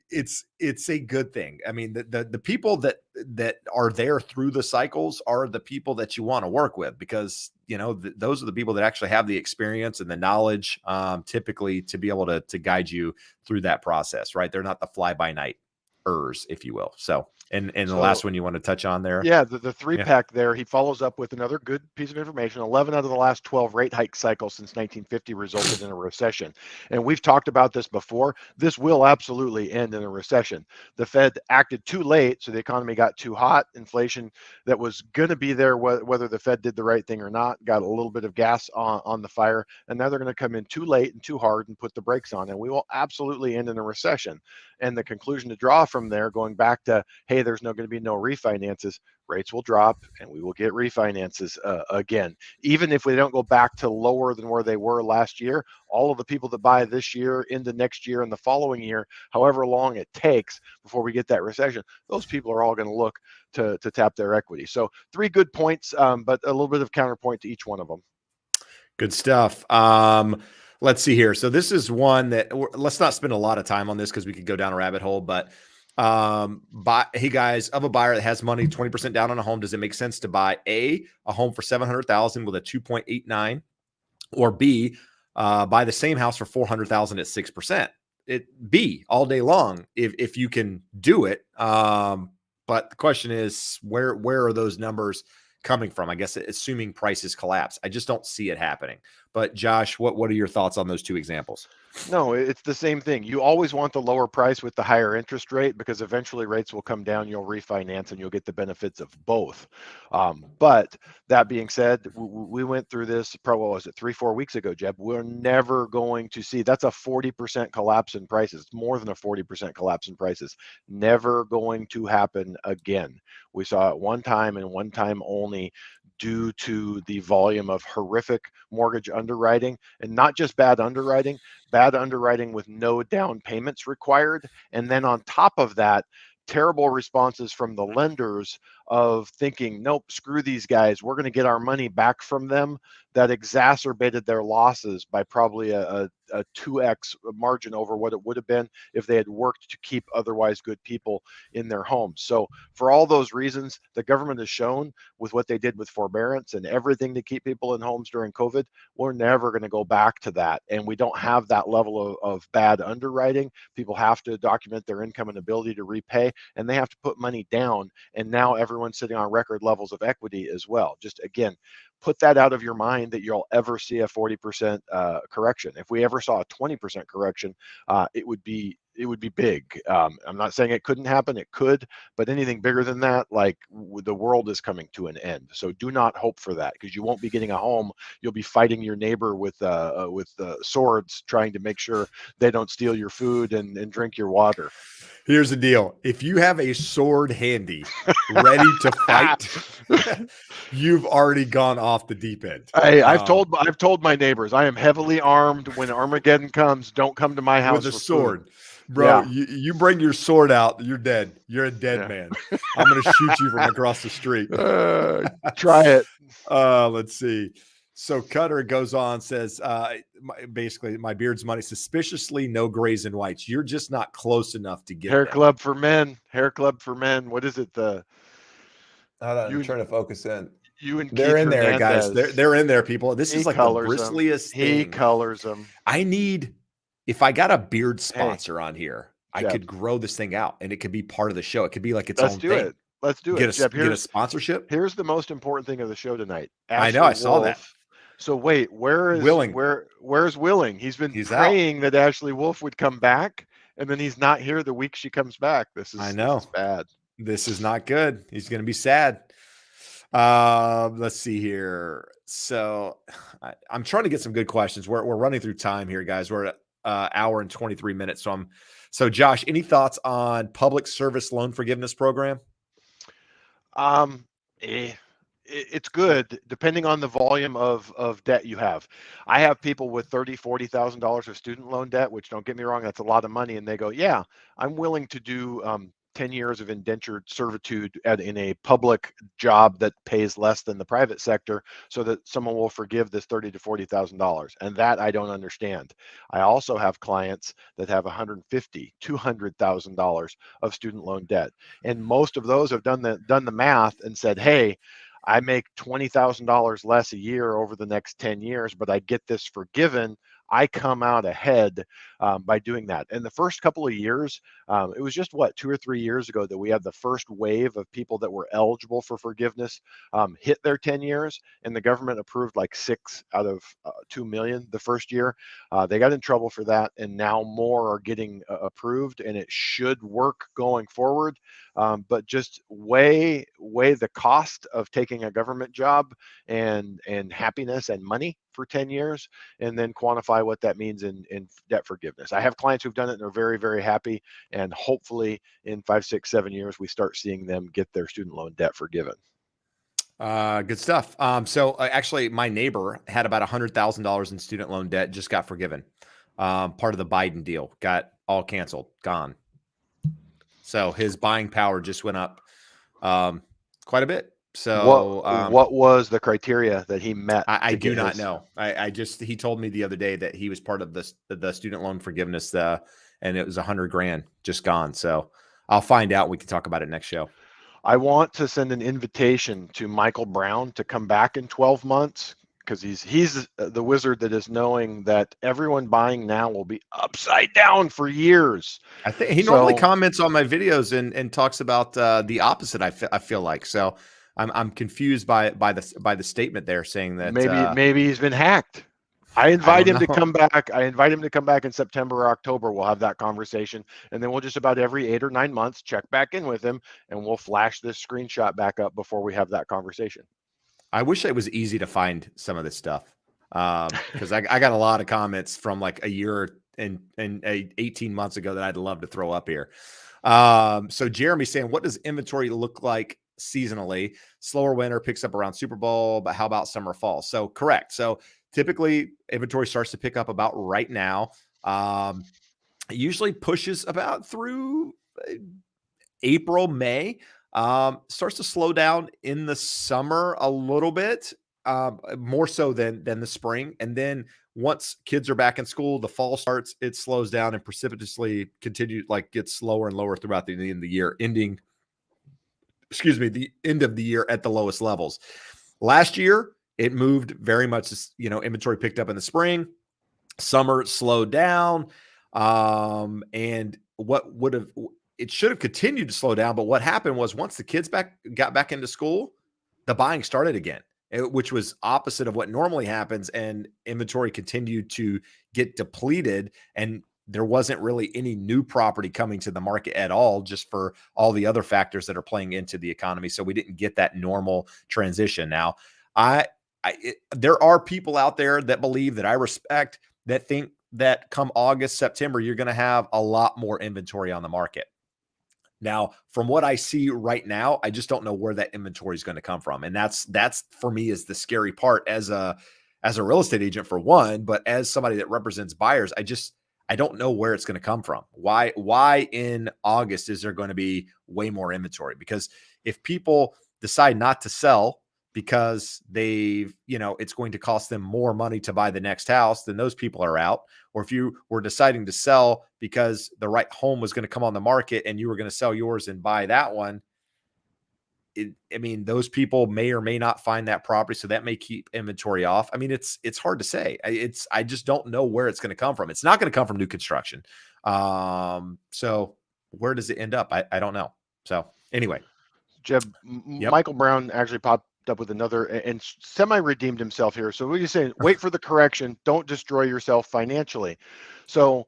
it's a good thing. I mean, the people that are there through the cycles are the people that you want to work with, because those are the people that actually have the experience and the knowledge, typically, to be able to guide you through that process, right? They're not the fly by night-ers, if you will. So, and the last one you want to touch on there? Yeah, the 3-pack there, he follows up with another good piece of information. 11 out of the last 12 rate hike cycles since 1950 resulted in a recession. And we've talked about this before. This will absolutely end in a recession. The Fed acted too late, so the economy got too hot. Inflation that was going to be there, whether the Fed did the right thing or not, got a little bit of gas on the fire. And now they're going to come in too late and too hard and put the brakes on. And we will absolutely end in a recession. And the conclusion to draw from there, going back to, hey, there's going to be no refinances, rates will drop and we will get refinances again. Even if we don't go back to lower than where they were last year, all of the people that buy this year into next year and the following year, however long it takes before we get that recession, those people are all going to look to tap their equity. So 3 good points, but a little bit of counterpoint to each one of them. Good stuff. Let's see here. So this is one that, let's not spend a lot of time on this because we could go down a rabbit hole, but hey guys, of a buyer that has money 20% down on a home, does it make sense to buy a home for $700,000 with a 2.89, or B, buy the same house for $400,000 at 6%? B, all day long, if you can do it. But the question is, where are those numbers coming from, I guess, assuming prices collapse. I just don't see it happening. But Josh, what are your thoughts on those two examples? No, it's the same thing. You always want the lower price with the higher interest rate because eventually rates will come down, you'll refinance, and you'll get the benefits of both. But that being said, we went through this probably, what was it, 3-4 weeks ago, Jeb? We're never going to see, that's a 40% collapse in prices. It's more than a 40% collapse in prices. Never going to happen again. We saw it one time and one time only due to the volume of horrific mortgage underwriting, and not just bad underwriting with no down payments required. And then on top of that, terrible responses from the lenders of thinking, nope, screw these guys, we're going to get our money back from them. That exacerbated their losses by probably a 2x margin over what it would have been if they had worked to keep otherwise good people in their homes. So for all those reasons, the government has shown with what they did with forbearance and everything to keep people in homes during COVID, we're never going to go back to that. And we don't have that level of bad underwriting. People have to document their income and ability to repay, and they have to put money down. And now everyone's sitting on record levels of equity as well. Just again, put that out of your mind that you'll ever see a 40% correction. If we ever saw a 20% correction, it would be big. I'm not saying it couldn't happen, it could, but anything bigger than that, like the world is coming to an end. So do not hope for that, because you won't be getting a home. You'll be fighting your neighbor with swords, trying to make sure they don't steal your food and drink your water. Here's the deal. If you have a sword handy, ready to fight, you've already gone off the deep end. I've told my neighbors, I am heavily armed. When Armageddon comes, don't come to my house with a for sword. food. Bro, Yeah. you bring your sword out, you're dead. You're a dead Yeah. man. I'm going to shoot you from across the street. Try it. Let's see. So Cutter goes on, says, basically, my beard's money, suspiciously no grays and whites. You're just not close enough to get Hair them. club for men. Hair club for men. What is it? Hold on, I'm trying to focus in. You and They're Keith in there, guys. Hernandez. They're in there, people. This is like the bristliest thing. He colors them. If I got a beard sponsor on here, I could grow this thing out, and it could be part of the show. It could be like its own thing. Let's do it. Get a sponsorship. Here's the most important thing of the show tonight. I know. I saw that. So wait, where's Willing? He's been praying that Ashley Wolf would come back, and then he's not here the week she comes back. This is bad. This is not good. He's going to be sad. Let's see here. So I'm trying to get some good questions. We're running through time here, guys. We're at hour and 23 minutes. So Josh, any thoughts on public service loan forgiveness program? It's good depending on the volume of debt you have. I have people with $30,000-$40,000 of student loan debt, which, don't get me wrong, that's a lot of money, and they go, yeah, I'm willing to do 10 years of indentured servitude in a public job that pays less than the private sector so that someone will forgive this $30,000 to $40,000. And that I don't understand. I also have clients that have $150,000, $200,000 of student loan debt. And most of those have done the math and said, hey, I make $20,000 less a year over the next 10 years, but I get this forgiven. I come out ahead by doing that. And the first couple of years, it was just 2 or 3 years ago that we had the first wave of people that were eligible for forgiveness hit their 10 years, and the government approved like 6 out of 2 million the first year. They got in trouble for that, and now more are getting approved, and it should work going forward. But just weigh the cost of taking a government job and happiness and money for 10 years, and then quantify what that means in debt forgiveness. I have clients who've done it and are very, very happy. And hopefully in 5, 6, 7 years, we start seeing them get their student loan debt forgiven. Good stuff. So actually my neighbor had about $100,000 in student loan debt, just got forgiven. Part of the Biden deal got all canceled, gone. So his buying power just went up quite a bit. So what was the criteria that he met? I do not know. He told me the other day that he was part of the student loan forgiveness, and it was $100,000 just gone. So I'll find out. We can talk about it next show. I want to send an invitation to Michael Brown to come back in 12 months, because he's the wizard that is knowing that everyone buying now will be upside down for years. I think he normally comments on my videos and talks about the opposite. I feel like so. I'm confused by the statement there saying that maybe he's been hacked. I invite him to come back. I invite him to come back in September or October. We'll have that conversation, and then we'll just about every 8 or 9 months check back in with him, and we'll flash this screenshot back up before we have that conversation. I wish it was easy to find some of this stuff, because I got a lot of comments from like a year and 18 months ago that I'd love to throw up here. So Jeremy's saying, what does inventory look like seasonally? Slower winter picks up around Super Bowl, but how about summer, fall? So correct. So typically inventory starts to pick up about right now. It usually pushes about through April, May. Starts to slow down in the summer a little bit, more so than the spring. And then once kids are back in school, the fall starts, it slows down and precipitously gets slower and lower throughout the end of the year, ending, the end of the year at the lowest levels. Last year, it moved very much, inventory picked up in the spring, summer slowed down. And it should have continued to slow down. But what happened was once the kids got back into school, the buying started again, which was opposite of what normally happens. And inventory continued to get depleted. And there wasn't really any new property coming to the market at all, just for all the other factors that are playing into the economy. So we didn't get that normal transition. Now, there are people out there that believe, that I respect, that think that come August, September, you're going to have a lot more inventory on the market. Now, from what I see right now, I just don't know where that inventory is going to come from. And that's for me is the scary part as a real estate agent, for one, but as somebody that represents buyers, I don't know where it's going to come from. Why in August is there going to be way more inventory? Because if people decide not to sell because it's going to cost them more money to buy the next house, then those people are out. Or if you were deciding to sell because the right home was going to come on the market and you were going to sell yours and buy that one, those people may or may not find that property. So that may keep inventory off. It's hard to say. I just don't know where it's going to come from. It's not going to come from new construction. So where does it end up? I don't know. So anyway, Jeb, yep. Michael Brown actually popped up with another and semi-redeemed himself here. So what are you saying? Wait for the correction. Don't destroy yourself financially. So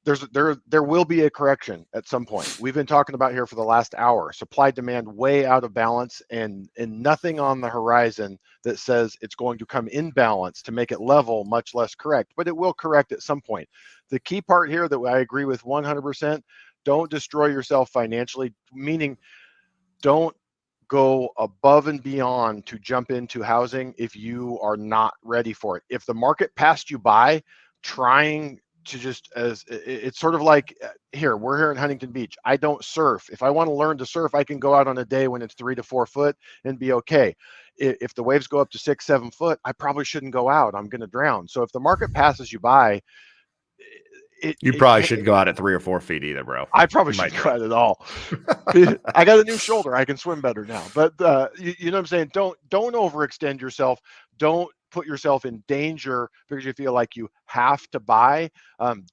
there will be a correction at some point. We've been talking about here for the last hour. Supply demand way out of balance, and nothing on the horizon that says it's going to come in balance to make it level, much less correct. But it will correct at some point. The key part here that I agree with 100%, don't destroy yourself financially, meaning don't go above and beyond to jump into housing if you are not ready for it. If the market passed you by, trying to it's sort of like we're here in Huntington Beach. I don't surf. If I want to learn to surf, I can go out on a day when it's 3 to 4 foot and be okay. If the waves go up to 6, 7 foot, I probably shouldn't go out. I'm going to drown. So if the market passes you by, you probably shouldn't go out at 3 or 4 feet either, bro. I probably shouldn't go out at all. I got a new shoulder. I can swim better now. But you know what I'm saying? Don't overextend yourself. Don't put yourself in danger because you feel like you have to buy.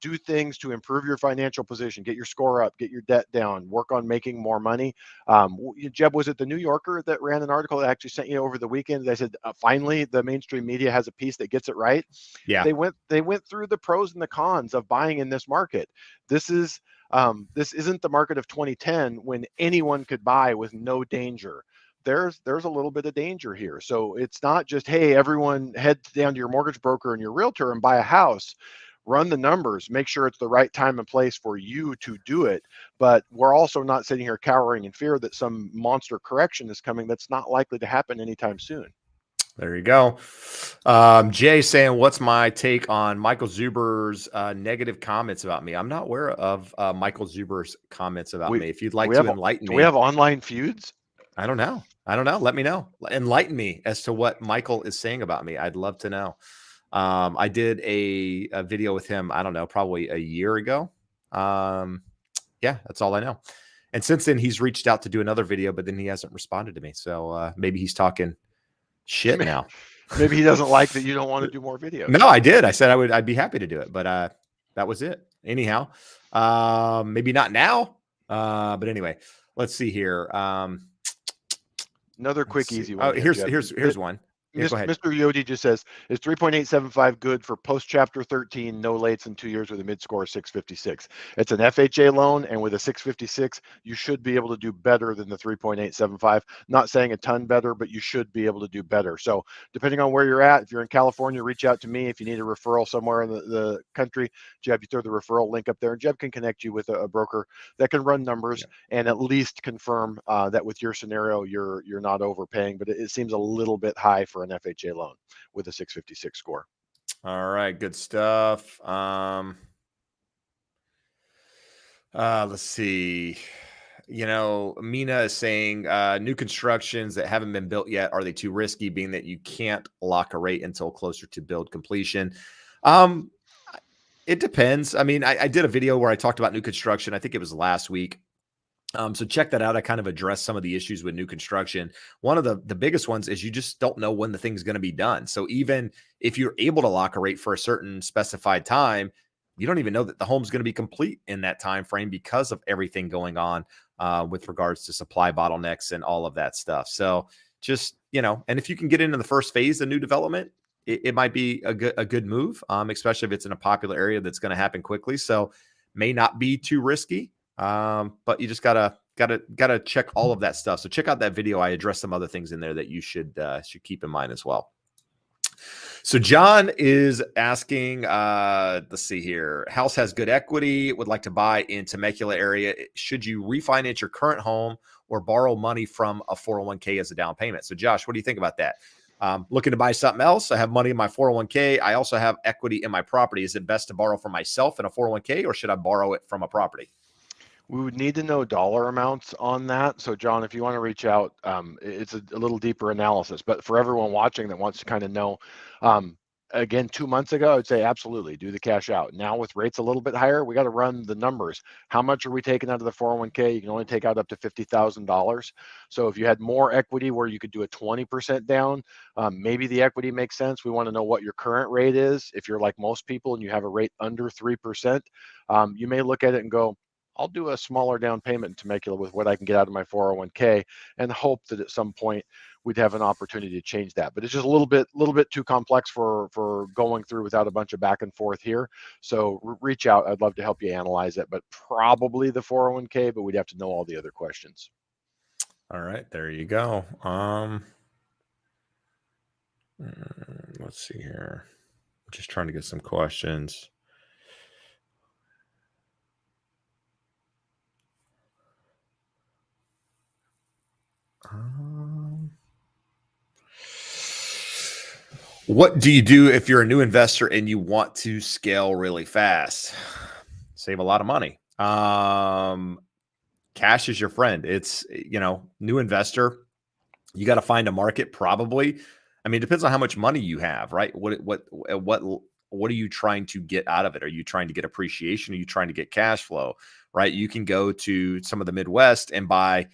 Do things to improve your financial position. Get your score up. Get your debt down. Work on making more money. Jeb, was it the New Yorker that ran an article that actually sent you over the weekend? They said finally the mainstream media has a piece that gets it right. Yeah, they went through the pros and the cons of buying in this market. This isn't the market of 2010 when anyone could buy with no danger. There's a little bit of danger here. So it's not just, hey, everyone head down to your mortgage broker and your realtor and buy a house. Run the numbers, make sure it's the right time and place for you to do it. But we're also not sitting here cowering in fear that some monster correction is coming that's not likely to happen anytime soon. There you go. Jay saying, what's my take on Michael Zuber's negative comments about me? I'm not aware of Michael Zuber's comments about me. If you'd like to enlighten me. Do we have online feuds? I don't know. Let me know. Enlighten me as to what Michael is saying about me. I'd love to know. I did a video with him, I don't know, probably a year ago. Yeah, that's all I know. And since then, he's reached out to do another video, but then he hasn't responded to me. So maybe he's talking shit now. Maybe he doesn't like that you don't want to do more videos. No, I did. I said I'd be happy to do it, but that was it. Anyhow, maybe not now. But anyway, let's see here. Another Let's quick, see. easy Oh, one here, Jeb. here's one. Yeah, go ahead. Mr. Yodi just says, is 3.875 good for post Chapter 13, no lates in 2 years with a mid score of 656? It's an FHA loan, and with a 656, you should be able to do better than the 3.875. Not saying a ton better, but you should be able to do better. So depending on where you're at, if you're in California, reach out to me. If you need a referral somewhere in the country, Jeb, you throw the referral link up there, and Jeb can connect you with a broker that can run numbers and at least confirm that with your scenario, you're not overpaying, but it seems a little bit high for an FHA loan with a 656 score. All right, good stuff. Let's see. Mina is saying new constructions that haven't been built yet, are they too risky, being that you can't lock a rate until closer to build completion? It depends. I mean, I did a video where I talked about new construction. I think it was last week. So check that out. I kind of addressed some of the issues with new construction. One of the biggest ones is you just don't know when the thing's going to be done. So even if you're able to lock a rate for a certain specified time, you don't even know that the home's going to be complete in that time frame because of everything going on with regards to supply bottlenecks and all of that stuff. So just, and if you can get into the first phase of new development, it might be a good move, especially if it's in a popular area that's going to happen quickly. So may not be too risky. But you just gotta check all of that stuff. So check out that video. I addressed some other things in there that you should keep in mind as well. So John is asking, let's see here. House has good equity, would like to buy in Temecula area. Should you refinance your current home or borrow money from a 401k as a down payment? So Josh, what do you think about that? Looking to buy something else. I have money in my 401k. I also have equity in my property. Is it best to borrow from myself in a 401k or should I borrow it from a property? We would need to know dollar amounts on that. So John, if you want to reach out, it's a little deeper analysis, but for everyone watching that wants to kind of know, again, 2 months ago, I'd say absolutely do the cash out. Now with rates a little bit higher, we got to run the numbers. How much are we taking out of the 401k? You can only take out up to $50,000. So if you had more equity where you could do a 20% down, maybe the equity makes sense. We want to know what your current rate is. If you're like most people and you have a rate under 3%, you may look at it and go, I'll do a smaller down payment in Temecula with what I can get out of my 401k and hope that at some point we'd have an opportunity to change that. But it's just a little bit too complex for going through without a bunch of back and forth here. So reach out. I'd love to help you analyze it, but probably the 401k, but we'd have to know all the other questions. All right, there you go. Let's see here. I'm just trying to get some questions. What do you do if you're a new investor and you want to scale really fast? Save a lot of money. Cash is your friend. It's, new investor, you got to find a market probably. I mean, it depends on how much money you have, right? What are you trying to get out of it? Are you trying to get appreciation? Are you trying to get cash flow, right? You can go to some of the Midwest and buy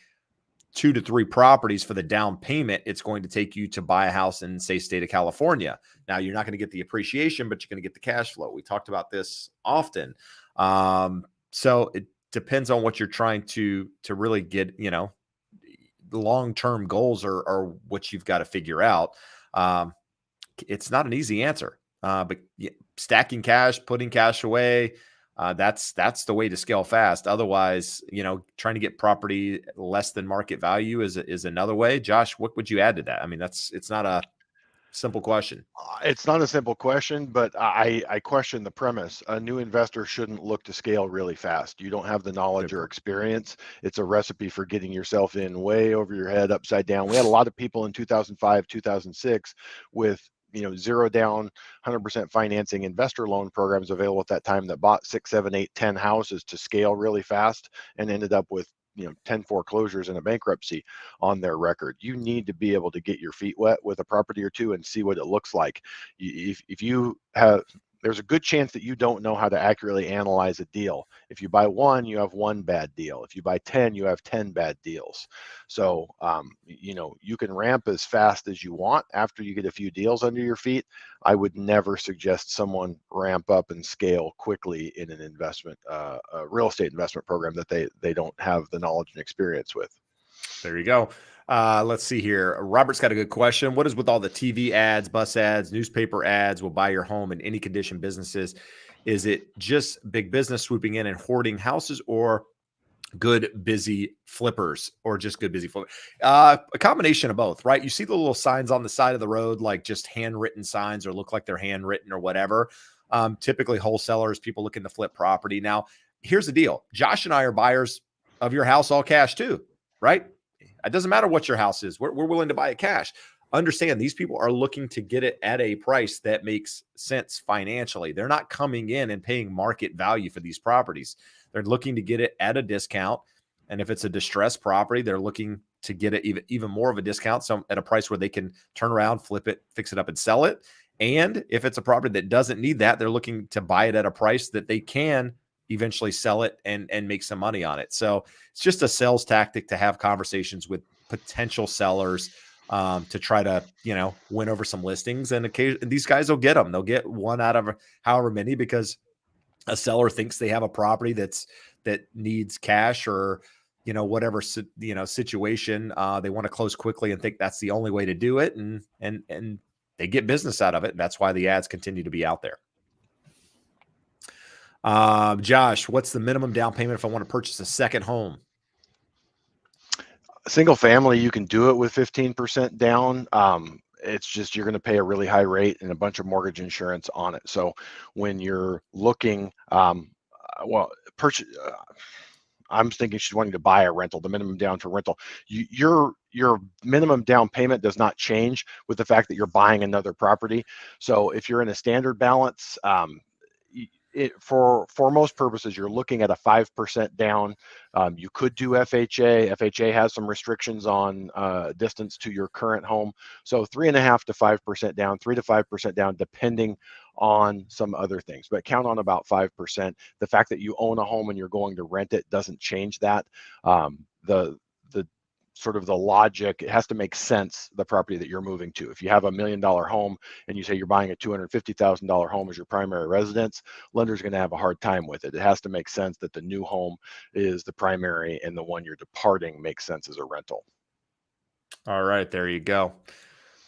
2 to 3 properties for the down payment it's going to take you to buy a house in, say, state of California. Now, you're not going to get the appreciation, but you're going to get the cash flow. We talked about this often. So it depends on what you're trying to really get, the long-term goals are what you've got to figure out. It's not an easy answer, but stacking cash, putting cash away, that's the way to scale fast. Otherwise, trying to get property less than market value is another way. Josh, what would you add to that? I mean, it's not a simple question. It's not a simple question, but I question the premise. A new investor shouldn't look to scale really fast. You don't have the knowledge or experience. It's a recipe for getting yourself in way over your head, upside down. We had a lot of people in 2005, 2006 with zero down, 100% financing investor loan programs available at that time that bought 6, 7, 8, 10 houses to scale really fast and ended up with 10 foreclosures and a bankruptcy on their record. You need to be able to get your feet wet with a property or two and see what it looks like. If you have, there's a good chance that you don't know how to accurately analyze a deal. If you buy one, you have one bad deal. If you buy 10, you have 10 bad deals. So, you can ramp as fast as you want after you get a few deals under your feet. I would never suggest someone ramp up and scale quickly in an investment, a real estate investment program that they don't have the knowledge and experience with. There you go. Let's see here. Robert's got a good question. What is with all the TV ads, bus ads, newspaper ads, will buy your home in any condition businesses? Is it just big business swooping in and hoarding houses, or good busy flippers, or just good busy flippers? A combination of both, right? You see the little signs on the side of the road, like just handwritten signs or look like they're handwritten or whatever. Typically wholesalers, people looking to flip property. Now, here's the deal. Josh and I are buyers of your house all cash too, right? It doesn't matter what your house is. We're willing to buy it cash. Understand, these people are looking to get it at a price that makes sense financially. They're not coming in and paying market value for these properties. They're looking to get it at a discount. And if it's a distressed property, they're looking to get it even more of a discount, so at a price where they can turn around, flip it, fix it up, and sell it. And if it's a property that doesn't need that, they're looking to buy it at a price that they can eventually sell it and make some money on it. So it's just a sales tactic to have conversations with potential sellers to try to, win over some listings. And occasionally these guys will get them. They'll get one out of however many, because a seller thinks they have a property that needs cash, or, whatever, situation. They want to close quickly and think that's the only way to do it. And they get business out of it. And that's why the ads continue to be out there. Josh, what's the minimum down payment if I want to purchase a second home? Single family, you can do it with 15% down. It's just you're going to pay a really high rate and a bunch of mortgage insurance on it. So when you're looking, purchase. I'm thinking she's wanting to buy a rental, the minimum down for rental. Your minimum down payment does not change with the fact that you're buying another property. So if you're in a standard balance, for most purposes, you're looking at a 5% down. You could do FHA. FHA has some restrictions on distance to your current home. So 3.5 to 5% down, 3 to 5% down, depending on some other things. But count on about 5%. The fact that you own a home and you're going to rent it doesn't change that. The sort of the logic, it has to make sense, the property that you're moving to. If you have $1 million home and you say you're buying a $250,000 home as your primary residence, lender's going to have a hard time with it. It has to make sense that the new home is the primary and the one you're departing makes sense as a rental. All right, there you go.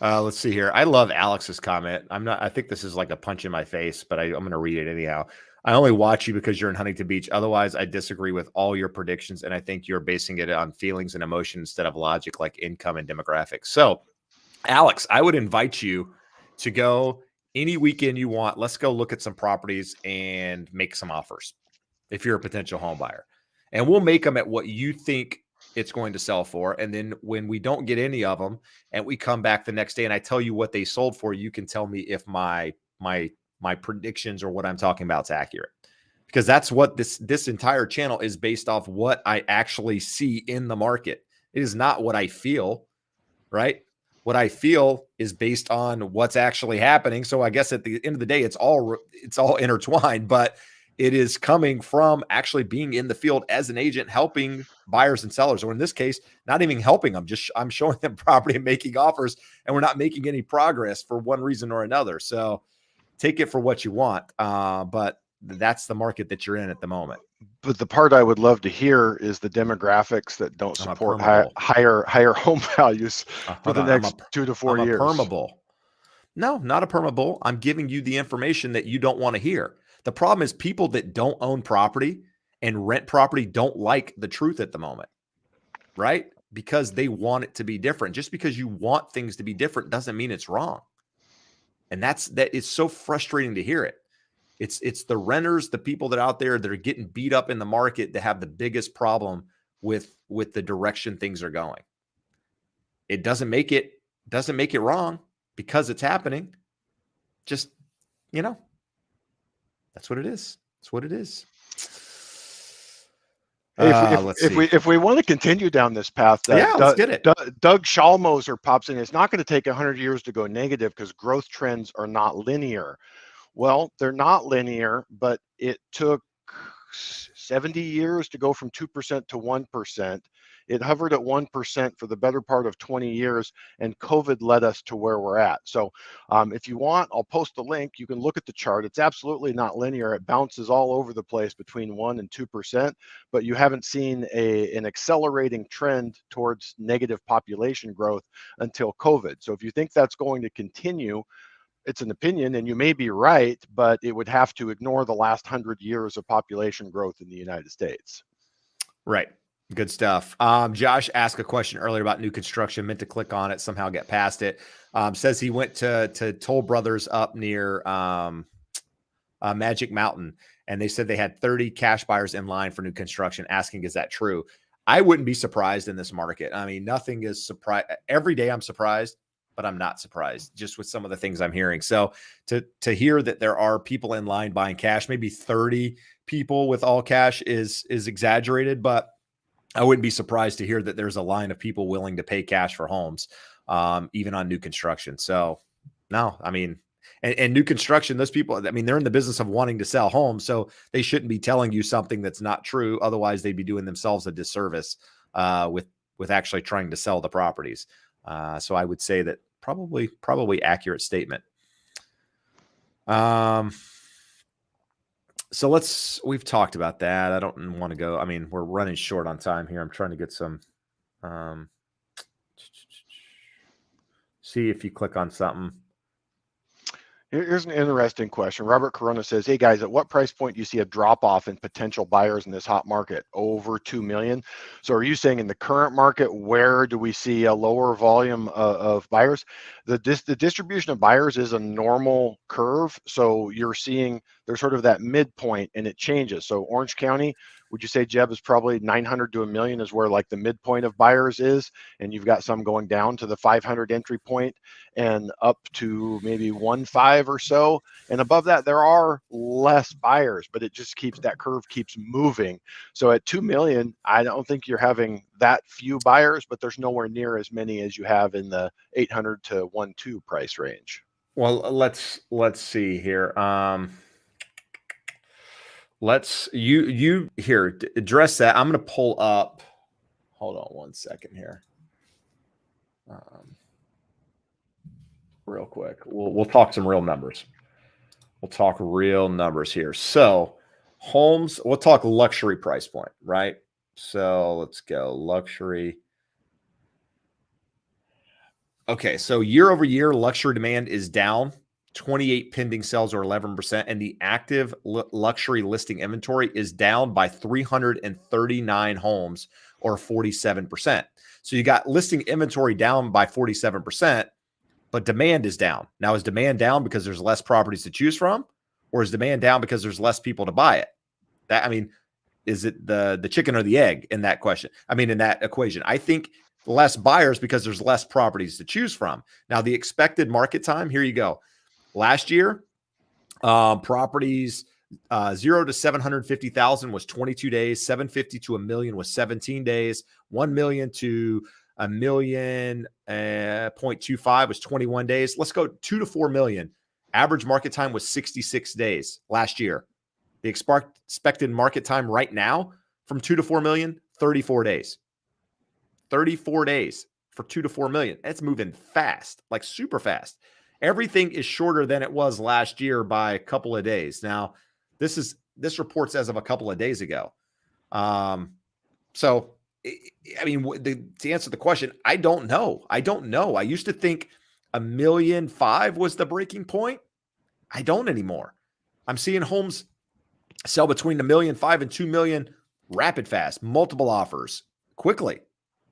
Let's see here. I love Alex's comment. I think this is like a punch in my face, but I'm going to read it anyhow. I only watch you because you're in Huntington Beach. Otherwise, I disagree with all your predictions, and I think you're basing it on feelings and emotion instead of logic, like income and demographics. So, Alex, I would invite you to go any weekend you want. Let's go look at some properties and make some offers if you're a potential home buyer. And we'll make them at what you think it's going to sell for. And then when we don't get any of them and we come back the next day and I tell you what they sold for, you can tell me if my predictions or what I'm talking about is accurate, because that's what this entire channel is based off, what I actually see in the market. It is not what I feel, right? What I feel is based on what's actually happening. So I guess at the end of the day, it's all intertwined, but it is coming from actually being in the field as an agent, helping buyers and sellers, or in this case, not even helping them, just I'm showing them property and making offers, and we're not making any progress for one reason or another. So take it for what you want. But that's the market that you're in at the moment. But the part I would love to hear is the demographics that don't support higher home values for the next 2 to 4 years. Permable. No, not a permable. I'm giving you the information that you don't want to hear. The problem is people that don't own property and rent property don't like the truth at the moment, right? Because they want it to be different. Just because you want things to be different doesn't mean it's wrong. And that it's so frustrating to hear it. It's the renters, the people that are out there that are getting beat up in the market, that have the biggest problem with the direction things are going. It doesn't make it wrong because it's happening. Just, that's what it is. That's what it is. If we want to continue down this path, let's get it. Doug Schallmoser pops in. It's not going to take 100 years to go negative because growth trends are not linear. Well, they're not linear, but it took 70 years to go from 2% to 1%. It hovered at 1% for the better part of 20 years, and COVID led us to where we're at. So if you want, I'll post the link. You can look at the chart. It's absolutely not linear. It bounces all over the place between 1 and 2%, but you haven't seen an accelerating trend towards negative population growth until COVID. So if you think that's going to continue, it's an opinion and you may be right, but it would have to ignore the last 100 years of population growth in the United States. Right. Good stuff. Josh asked a question earlier about new construction, meant to click on it, somehow get past it. Says he went to Toll Brothers up near Magic Mountain, and they said they had 30 cash buyers in line for new construction, asking, is that true? I wouldn't be surprised in this market. I mean, nothing is surprised. Every day I'm surprised, but I'm not surprised just with some of the things I'm hearing. So to hear that there are people in line buying cash, maybe 30 people with all cash is exaggerated, but I wouldn't be surprised to hear that there's a line of people willing to pay cash for homes, even on new construction. So no, I mean, and new construction, those people, I mean, they're in the business of wanting to sell homes, so they shouldn't be telling you something that's not true. Otherwise, they'd be doing themselves a disservice with actually trying to sell the properties. So I would say that probably accurate statement. So we've talked about that. I don't want to go. I mean, we're running short on time here. I'm trying to get some, see if you click on something. Here's an interesting question. Robert Corona says, hey guys, at what price point do you see a drop off in potential buyers in this hot market? Over 2 million. So are you saying in the current market, where do we see a lower volume of buyers? The distribution of buyers is a normal curve. So you're seeing there's sort of that midpoint and it changes. So Orange County, would you say, Jeb, is probably 900 to a million is where like the midpoint of buyers is, and you've got some going down to the 500 entry point and up to maybe 1.5 or so, and above that there are less buyers, but it just keeps that curve keeps moving. So at 2 million, I don't think you're having that few buyers, but there's nowhere near as many as you have in the 800 to 1.2 price range. Well, let's see here. Let's you here address that. I'm going to pull up. Hold on one second here. Real quick. We'll talk some real numbers. We'll talk real numbers here. So homes, we'll talk luxury price point, right? So let's go luxury. Okay, so year over year, luxury demand is down 28 pending sales or 11%, and the active luxury listing inventory is down by 339 homes or 47%. So you got listing inventory down by 47%, but demand is down. Now, is demand down because there's less properties to choose from, or is demand down because there's less people to buy it? That, I mean, is it the chicken or the egg in that question? I mean, in that equation, I think less buyers because there's less properties to choose from. Now, the expected market time, here you go. Last year, properties 0 to 750,000 was 22 days, 750 to a million was 17 days, 1 million to a million 0.25 was 21 days. Let's go 2 to 4 million. Average market time was 66 days last year. The expected market time right now from 2 to 4 million, 34 days. 34 days for 2 to 4 million. It's moving fast, like super fast. Everything is shorter than it was last year by a couple of days. Now, this report's as of a couple of days ago. So, I mean, to answer the question, I don't know. I used to think 1.5 million was the breaking point. I don't anymore. I'm seeing homes sell between 1.5 million and 2 million rapid fast, multiple offers quickly.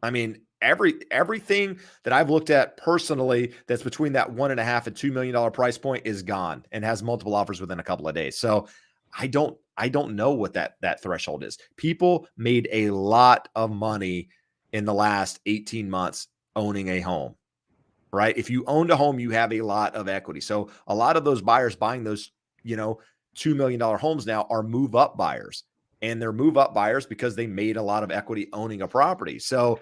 I mean, everything that I've looked at personally that's between that $1.5 and $2 million price point is gone and has multiple offers within a couple of days. So I don't know what that threshold is. People made a lot of money in the last 18 months owning a home, right? If you owned a home, you have a lot of equity. So a lot of those buyers buying those, $2 million homes now are move up buyers, and they're move up buyers because they made a lot of equity owning a property. So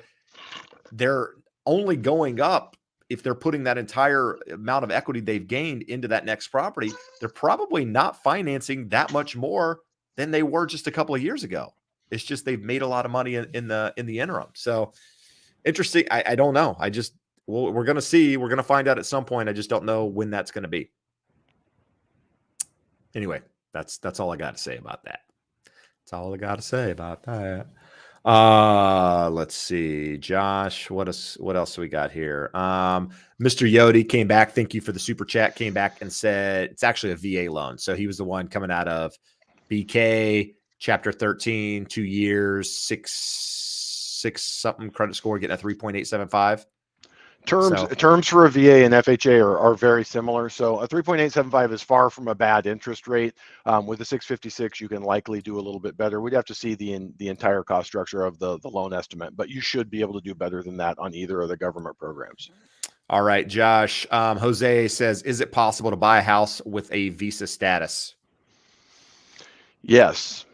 they're only going up if they're putting that entire amount of equity they've gained into that next property. They're probably not financing that much more than they were just a couple of years ago. It's just they've made a lot of money in the interim. So interesting. I don't know. We're going to see. We're going to find out at some point. I just don't know when that's going to be. Anyway, that's all I got to say about that. That's all I got to say about that. Let's see, Josh. What else do we got here? Mr. Yodi came back. Thank you for the super chat. Came back and said it's actually a VA loan. So he was the one coming out of BK chapter 13, 2 years, six something credit score, getting a 3.875. Terms for a VA and FHA are very similar. So a 3.875 is far from a bad interest rate. With a 656, you can likely do a little bit better. We'd have to see the entire cost structure of the loan estimate, but you should be able to do better than that on either of the government programs. All right, Josh. Jose says, is it possible to buy a house with a visa status? Yes.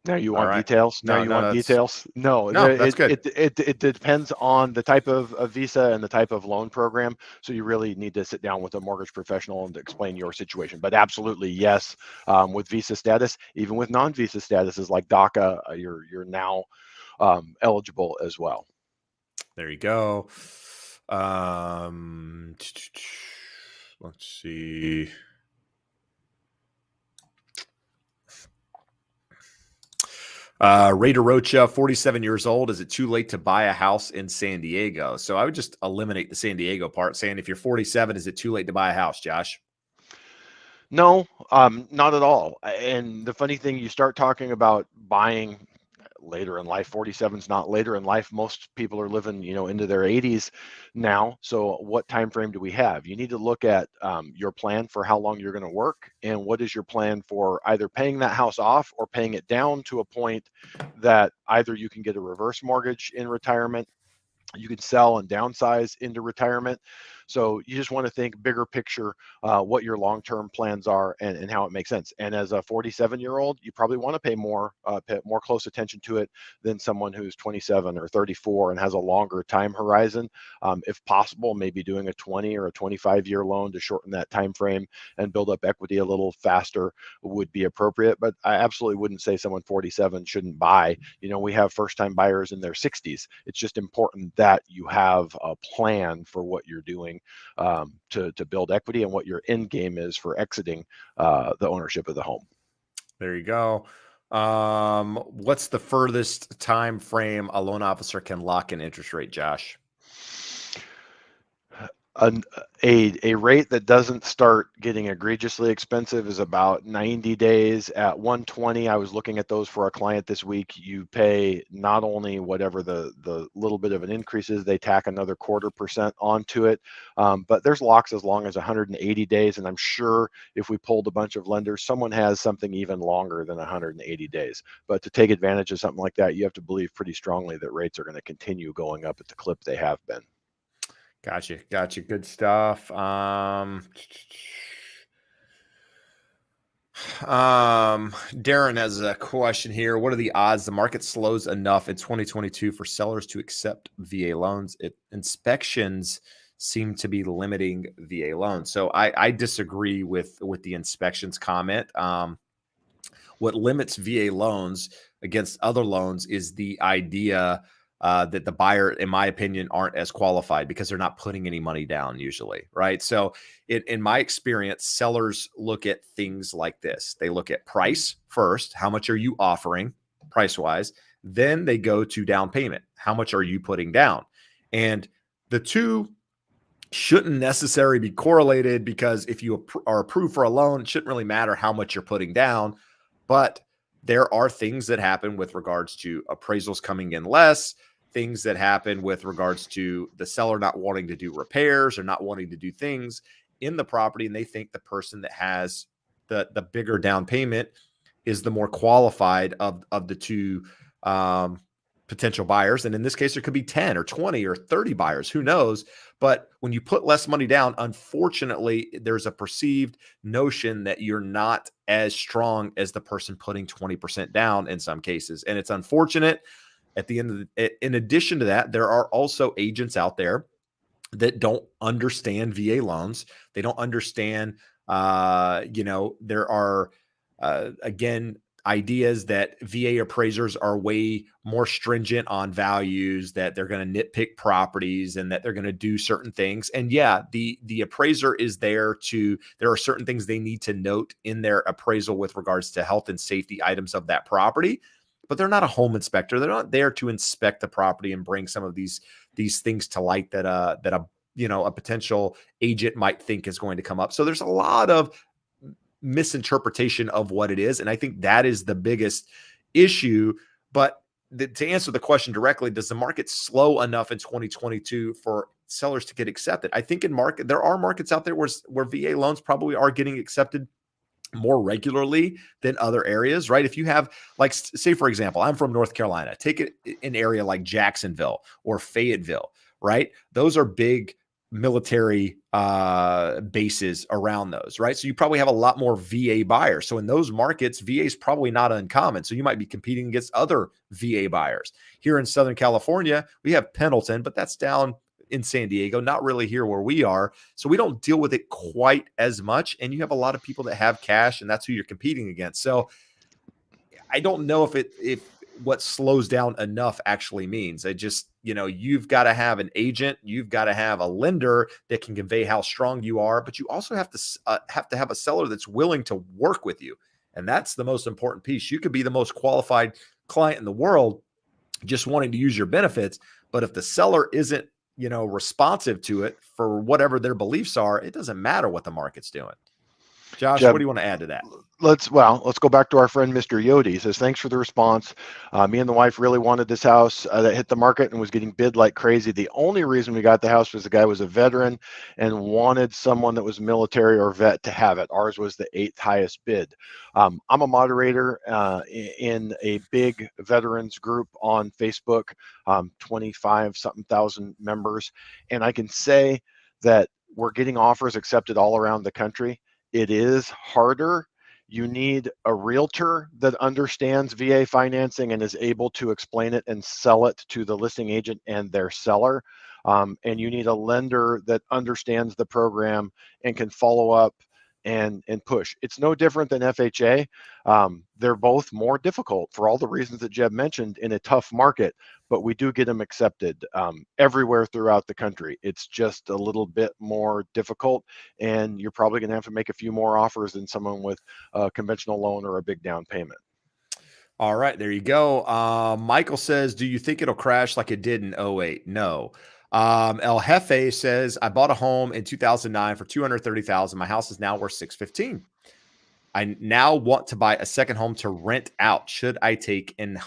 Now you want details? Now you want details? No, that's good. It depends on the type of visa and the type of loan program. So you really need to sit down with a mortgage professional and explain your situation. But absolutely, yes, with visa status, even with non-visa statuses like DACA, you're now eligible as well. There you go. Let's see. Raider Rocha, 47 years old. Is it too late to buy a house in San Diego? So I would just eliminate the San Diego part, saying if you're 47, is it too late to buy a house, Josh? No, not at all. And the funny thing, you start talking about buying later in life. 47 is not later in life. Most people are living, into their 80s now. So what time frame do we have? You need to look at your plan for how long you're going to work, and what is your plan for either paying that house off or paying it down to a point that either you can get a reverse mortgage in retirement, you can sell and downsize into retirement. So you just want to think bigger picture, what your long-term plans are and how it makes sense. And as a 47-year-old, you probably want to pay more close attention to it than someone who's 27 or 34 and has a longer time horizon. If possible, maybe doing a 20 or a 25-year loan to shorten that time frame and build up equity a little faster would be appropriate. But I absolutely wouldn't say someone 47 shouldn't buy. We have first-time buyers in their 60s. It's just important that you have a plan for what you're doing to build equity and what your end game is for exiting the ownership of the home. There you go. What's the furthest time frame a loan officer can lock in interest rate, Josh? A rate that doesn't start getting egregiously expensive is about 90 days at 120. I was looking at those for a client this week. You pay not only whatever the little bit of an increase is, they tack another 0.25% onto it. But there's locks as long as 180 days. And I'm sure if we polled a bunch of lenders, someone has something even longer than 180 days. But to take advantage of something like that, you have to believe pretty strongly that rates are going to continue going up at the clip they have been. Gotcha. Good stuff. Darren has a question here. What are the odds the market slows enough in 2022 for sellers to accept VA loans? Inspections seem to be limiting VA loans. So I disagree with the inspections comment. What limits VA loans against other loans is the idea that the buyer, in my opinion, aren't as qualified because they're not putting any money down usually, right? So in my experience, sellers look at things like this. They look at price first. How much are you offering price-wise? Then they go to down payment. How much are you putting down? And the two shouldn't necessarily be correlated, because if you are approved for a loan, it shouldn't really matter how much you're putting down. But there are things that happen with regards to appraisals coming in less, things that happen with regards to the seller not wanting to do repairs or not wanting to do things in the property. And they think the person that has the bigger down payment is the more qualified of the two potential buyers. And in this case, there could be 10 or 20 or 30 buyers, who knows? But when you put less money down, unfortunately, there's a perceived notion that you're not as strong as the person putting 20% down in some cases. And it's unfortunate. At the end of in addition to that, there are also agents out there that don't understand VA loans. They don't understand, there are, again, ideas that VA appraisers are way more stringent on values, that they're going to nitpick properties, and that they're going to do certain things. And yeah, the appraiser is there there are certain things they need to note in their appraisal with regards to health and safety items of that property, but they're not a home inspector. They're not there to inspect the property and bring some of these things to light that a potential agent might think is going to come up. So there's a lot of misinterpretation of what it is. And I think that is the biggest issue. But to answer the question directly, does the market slow enough in 2022 for sellers to get accepted? I think there are markets out there where VA loans probably are getting accepted more regularly than other areas, right? If you have, like, say, for example, I'm from North Carolina, take an area like Jacksonville or Fayetteville, right? Those are big military bases around those, right? So you probably have a lot more VA buyers. So in those markets, VA is probably not uncommon. So you might be competing against other VA buyers. Here in Southern California, we have Pendleton, but that's down in San Diego, not really here where we are. So we don't deal with it quite as much. And you have a lot of people that have cash, and that's who you're competing against. So I don't know if what slows down enough actually means. I just, you've got to have an agent, you've got to have a lender that can convey how strong you are, but you also have to have a seller that's willing to work with you. And that's the most important piece. You could be the most qualified client in the world just wanting to use your benefits, but if the seller isn't, responsive to it for whatever their beliefs are, it doesn't matter what the market's doing. Josh, Jeb, what do you want to add to that? Let's go back to our friend Mr. Yodi. He says, thanks for the response. Me and the wife really wanted this house that hit the market and was getting bid like crazy. The only reason we got the house was the guy was a veteran and wanted someone that was military or vet to have it. Ours was the 8th highest bid. I'm a moderator in a big veterans group on Facebook, 25 something thousand members. And I can say that we're getting offers accepted all around the country. It is harder. You need a realtor that understands VA financing and is able to explain it and sell it to the listing agent and their seller. And you need a lender that understands the program and can follow up and push. It's no different than FHA. They're both more difficult for all the reasons that Jeb mentioned in a tough market, but we do get them accepted everywhere throughout the country. It's just a little bit more difficult, and you're probably going to have to make a few more offers than someone with a conventional loan or a big down payment. All right, there you go. Michael says, do you think it'll crash like it did in 08? No. El Jefe says, I bought a home in 2009 for $230,000. My house is now worth $615,000. I now want to buy a second home to rent out. Should I take in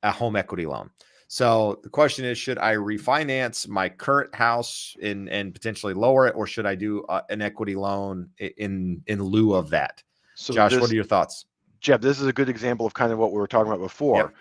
a home equity loan? So the question is, should I refinance my current house and potentially lower it, or should I do an equity loan in lieu of that? So Josh, what are your thoughts? Jeb, this is a good example of kind of what we were talking about before. Yep.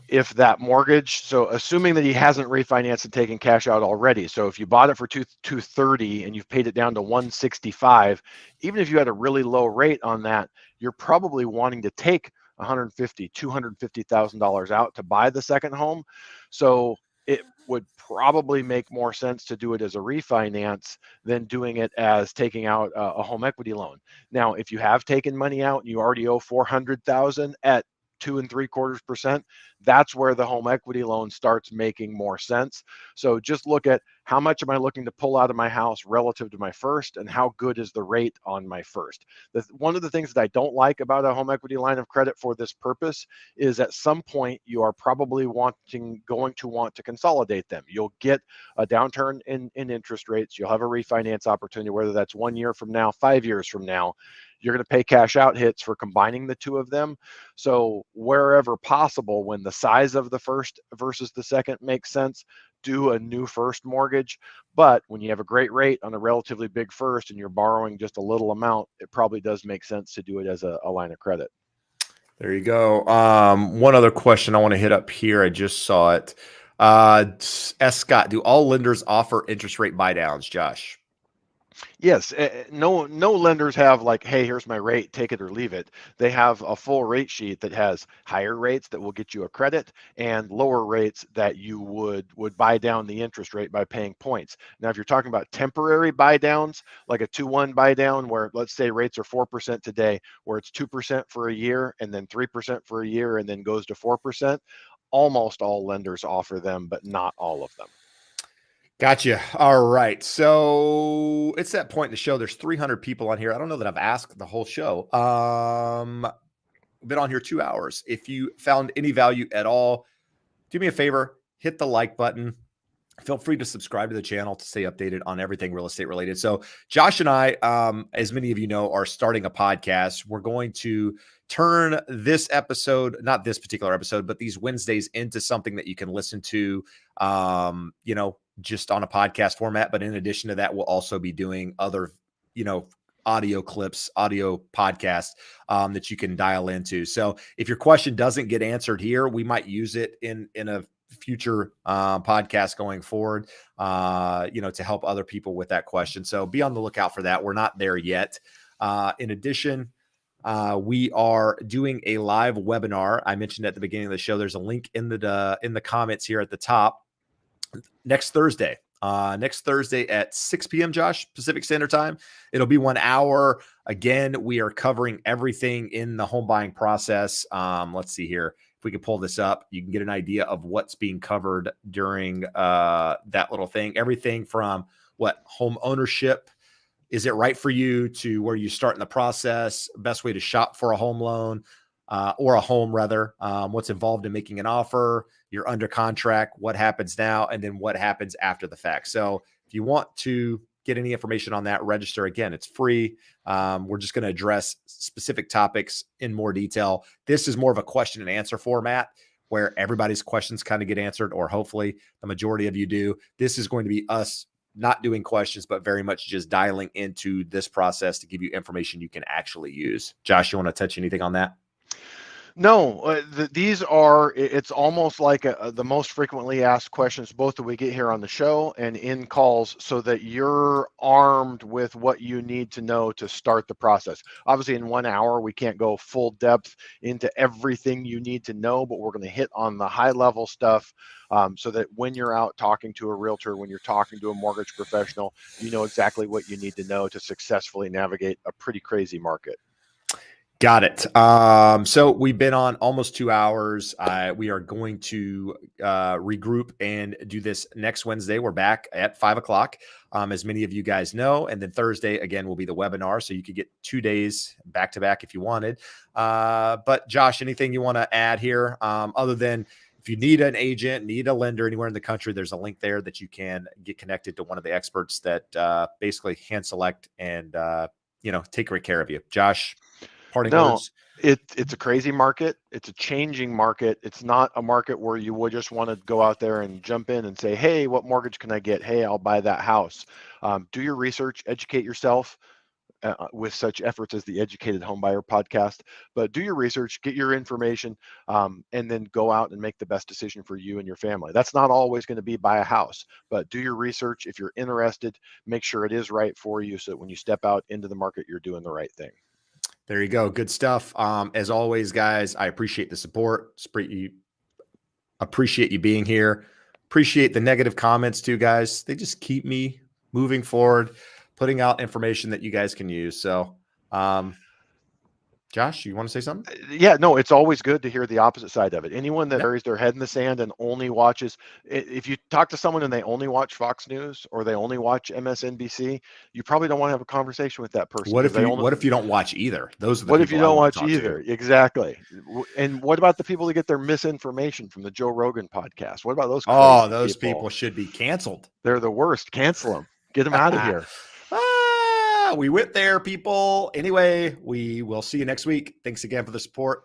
If that mortgage, so assuming that he hasn't refinanced and taken cash out already. So if you bought it for $230 and you've paid it down to $165, even if you had a really low rate on that, you're probably wanting to take $150,000, $250,000 out to buy the second home. So it would probably make more sense to do it as a refinance than doing it as taking out a home equity loan. Now, if you have taken money out and you already owe $400,000 at 2 3/4%, that's where the home equity loan starts making more sense. So just look at how much am I looking to pull out of my house relative to my first, and how good is the rate on my first. One of the things that I don't like about a home equity line of credit for this purpose is at some point you are probably going to want to consolidate them. You'll get a downturn in interest rates. You'll have a refinance opportunity, whether that's 1 year from now, 5 years from now. You're going to pay cash out hits for combining the two of them. So wherever possible, when the size of the first versus the second makes sense, do a new first mortgage. But when you have a great rate on a relatively big first and you're borrowing just a little amount, it probably does make sense to do it as a line of credit. There you go. One other question I want to hit up here. I just saw it. S. Scott, do all lenders offer interest rate buy downs, Josh? Yes, no lenders have like, hey, here's my rate, take it or leave it. They have a full rate sheet that has higher rates that will get you a credit and lower rates that you would buy down the interest rate by paying points. Now, if you're talking about temporary buy downs, like a 2-1 buy down where let's say rates are 4% today, where it's 2% for a year and then 3% for a year and then goes to 4%, almost all lenders offer them, but not all of them. Gotcha. All right. So it's that point in the show. There's 300 people on here. I don't know that I've asked the whole show. Been on here 2 hours. If you found any value at all, do me a favor, hit the like button. Feel free to subscribe to the channel to stay updated on everything real estate related. So Josh and I, as many of you know, are starting a podcast. We're going to turn this episode, not this particular episode, but these Wednesdays into something that you can listen to, just on a podcast format. But in addition to that, we'll also be doing other, audio clips, audio podcasts that you can dial into. So if your question doesn't get answered here, we might use it in a future podcast going forward, to help other people with that question. So be on the lookout for that. We're not there yet. In addition, we are doing a live webinar. I mentioned at the beginning of the show, there's a link in the comments here at the top. Next Thursday at 6 p.m. Josh, Pacific Standard Time. It'll be 1 hour. Again, we are covering everything in the home buying process. Let's see here. If we can pull this up, you can get an idea of what's being covered during that little thing. Everything from home ownership. Is it right for you to where you start in the process? Best way to shop for a home loan or a home rather. What's involved in making an offer? You're under contract. What happens now? And then what happens after the fact? So if you want to get any information on that, register. Again, it's free. We're just going to address specific topics in more detail. This is more of a question and answer format where everybody's questions kind of get answered, or hopefully the majority of you do. This is going to be us not doing questions, but very much just dialing into this process to give you information you can actually use. Josh, you want to touch anything on that? No, these are, it's almost like the most frequently asked questions, both that we get here on the show and in calls, so that you're armed with what you need to know to start the process. Obviously, in 1 hour, we can't go full depth into everything you need to know, but we're going to hit on the high level stuff so that when you're out talking to a realtor, when you're talking to a mortgage professional, you know exactly what you need to know to successfully navigate a pretty crazy market. Got it. So we've been on almost 2 hours. We are going to regroup and do this next Wednesday. We're back at 5 o'clock, as many of you guys know. And then Thursday, again, will be the webinar. So you could get 2 days back to back if you wanted. But Josh, anything you want to add here other than if you need an agent, need a lender anywhere in the country, there's a link there that you can get connected to one of the experts that basically hand select and, take great care of you. Josh? No, it's a crazy market. It's a changing market. It's not a market where you would just want to go out there and jump in and say, hey, what mortgage can I get? Hey, I'll buy that house. Do your research, educate yourself with such efforts as the Educated Homebuyer podcast. But do your research, get your information, and then go out and make the best decision for you and your family. That's not always going to be buy a house, but do your research. If you're interested, make sure it is right for you so that when you step out into the market, you're doing the right thing. There you go. Good stuff. As always, guys, I appreciate the support. Appreciate you being here. Appreciate the negative comments too, guys. They just keep me moving forward, putting out information that you guys can use. So, Josh, you want to say something? Yeah, no, it's always good to hear the opposite side of it. Anyone that buries their head in the sand and only watches, if you talk to someone and they only watch Fox News or they only watch MSNBC, you probably don't want to have a conversation with that person. What if you don't watch either? Those are the what if you don't watch either? Exactly. And what about the people that get their misinformation from the Joe Rogan podcast? What about those? Oh, those people should be canceled. They're the worst. Cancel them. Get them out of here. We went there, people. Anyway, we will see you next week. Thanks again for the support.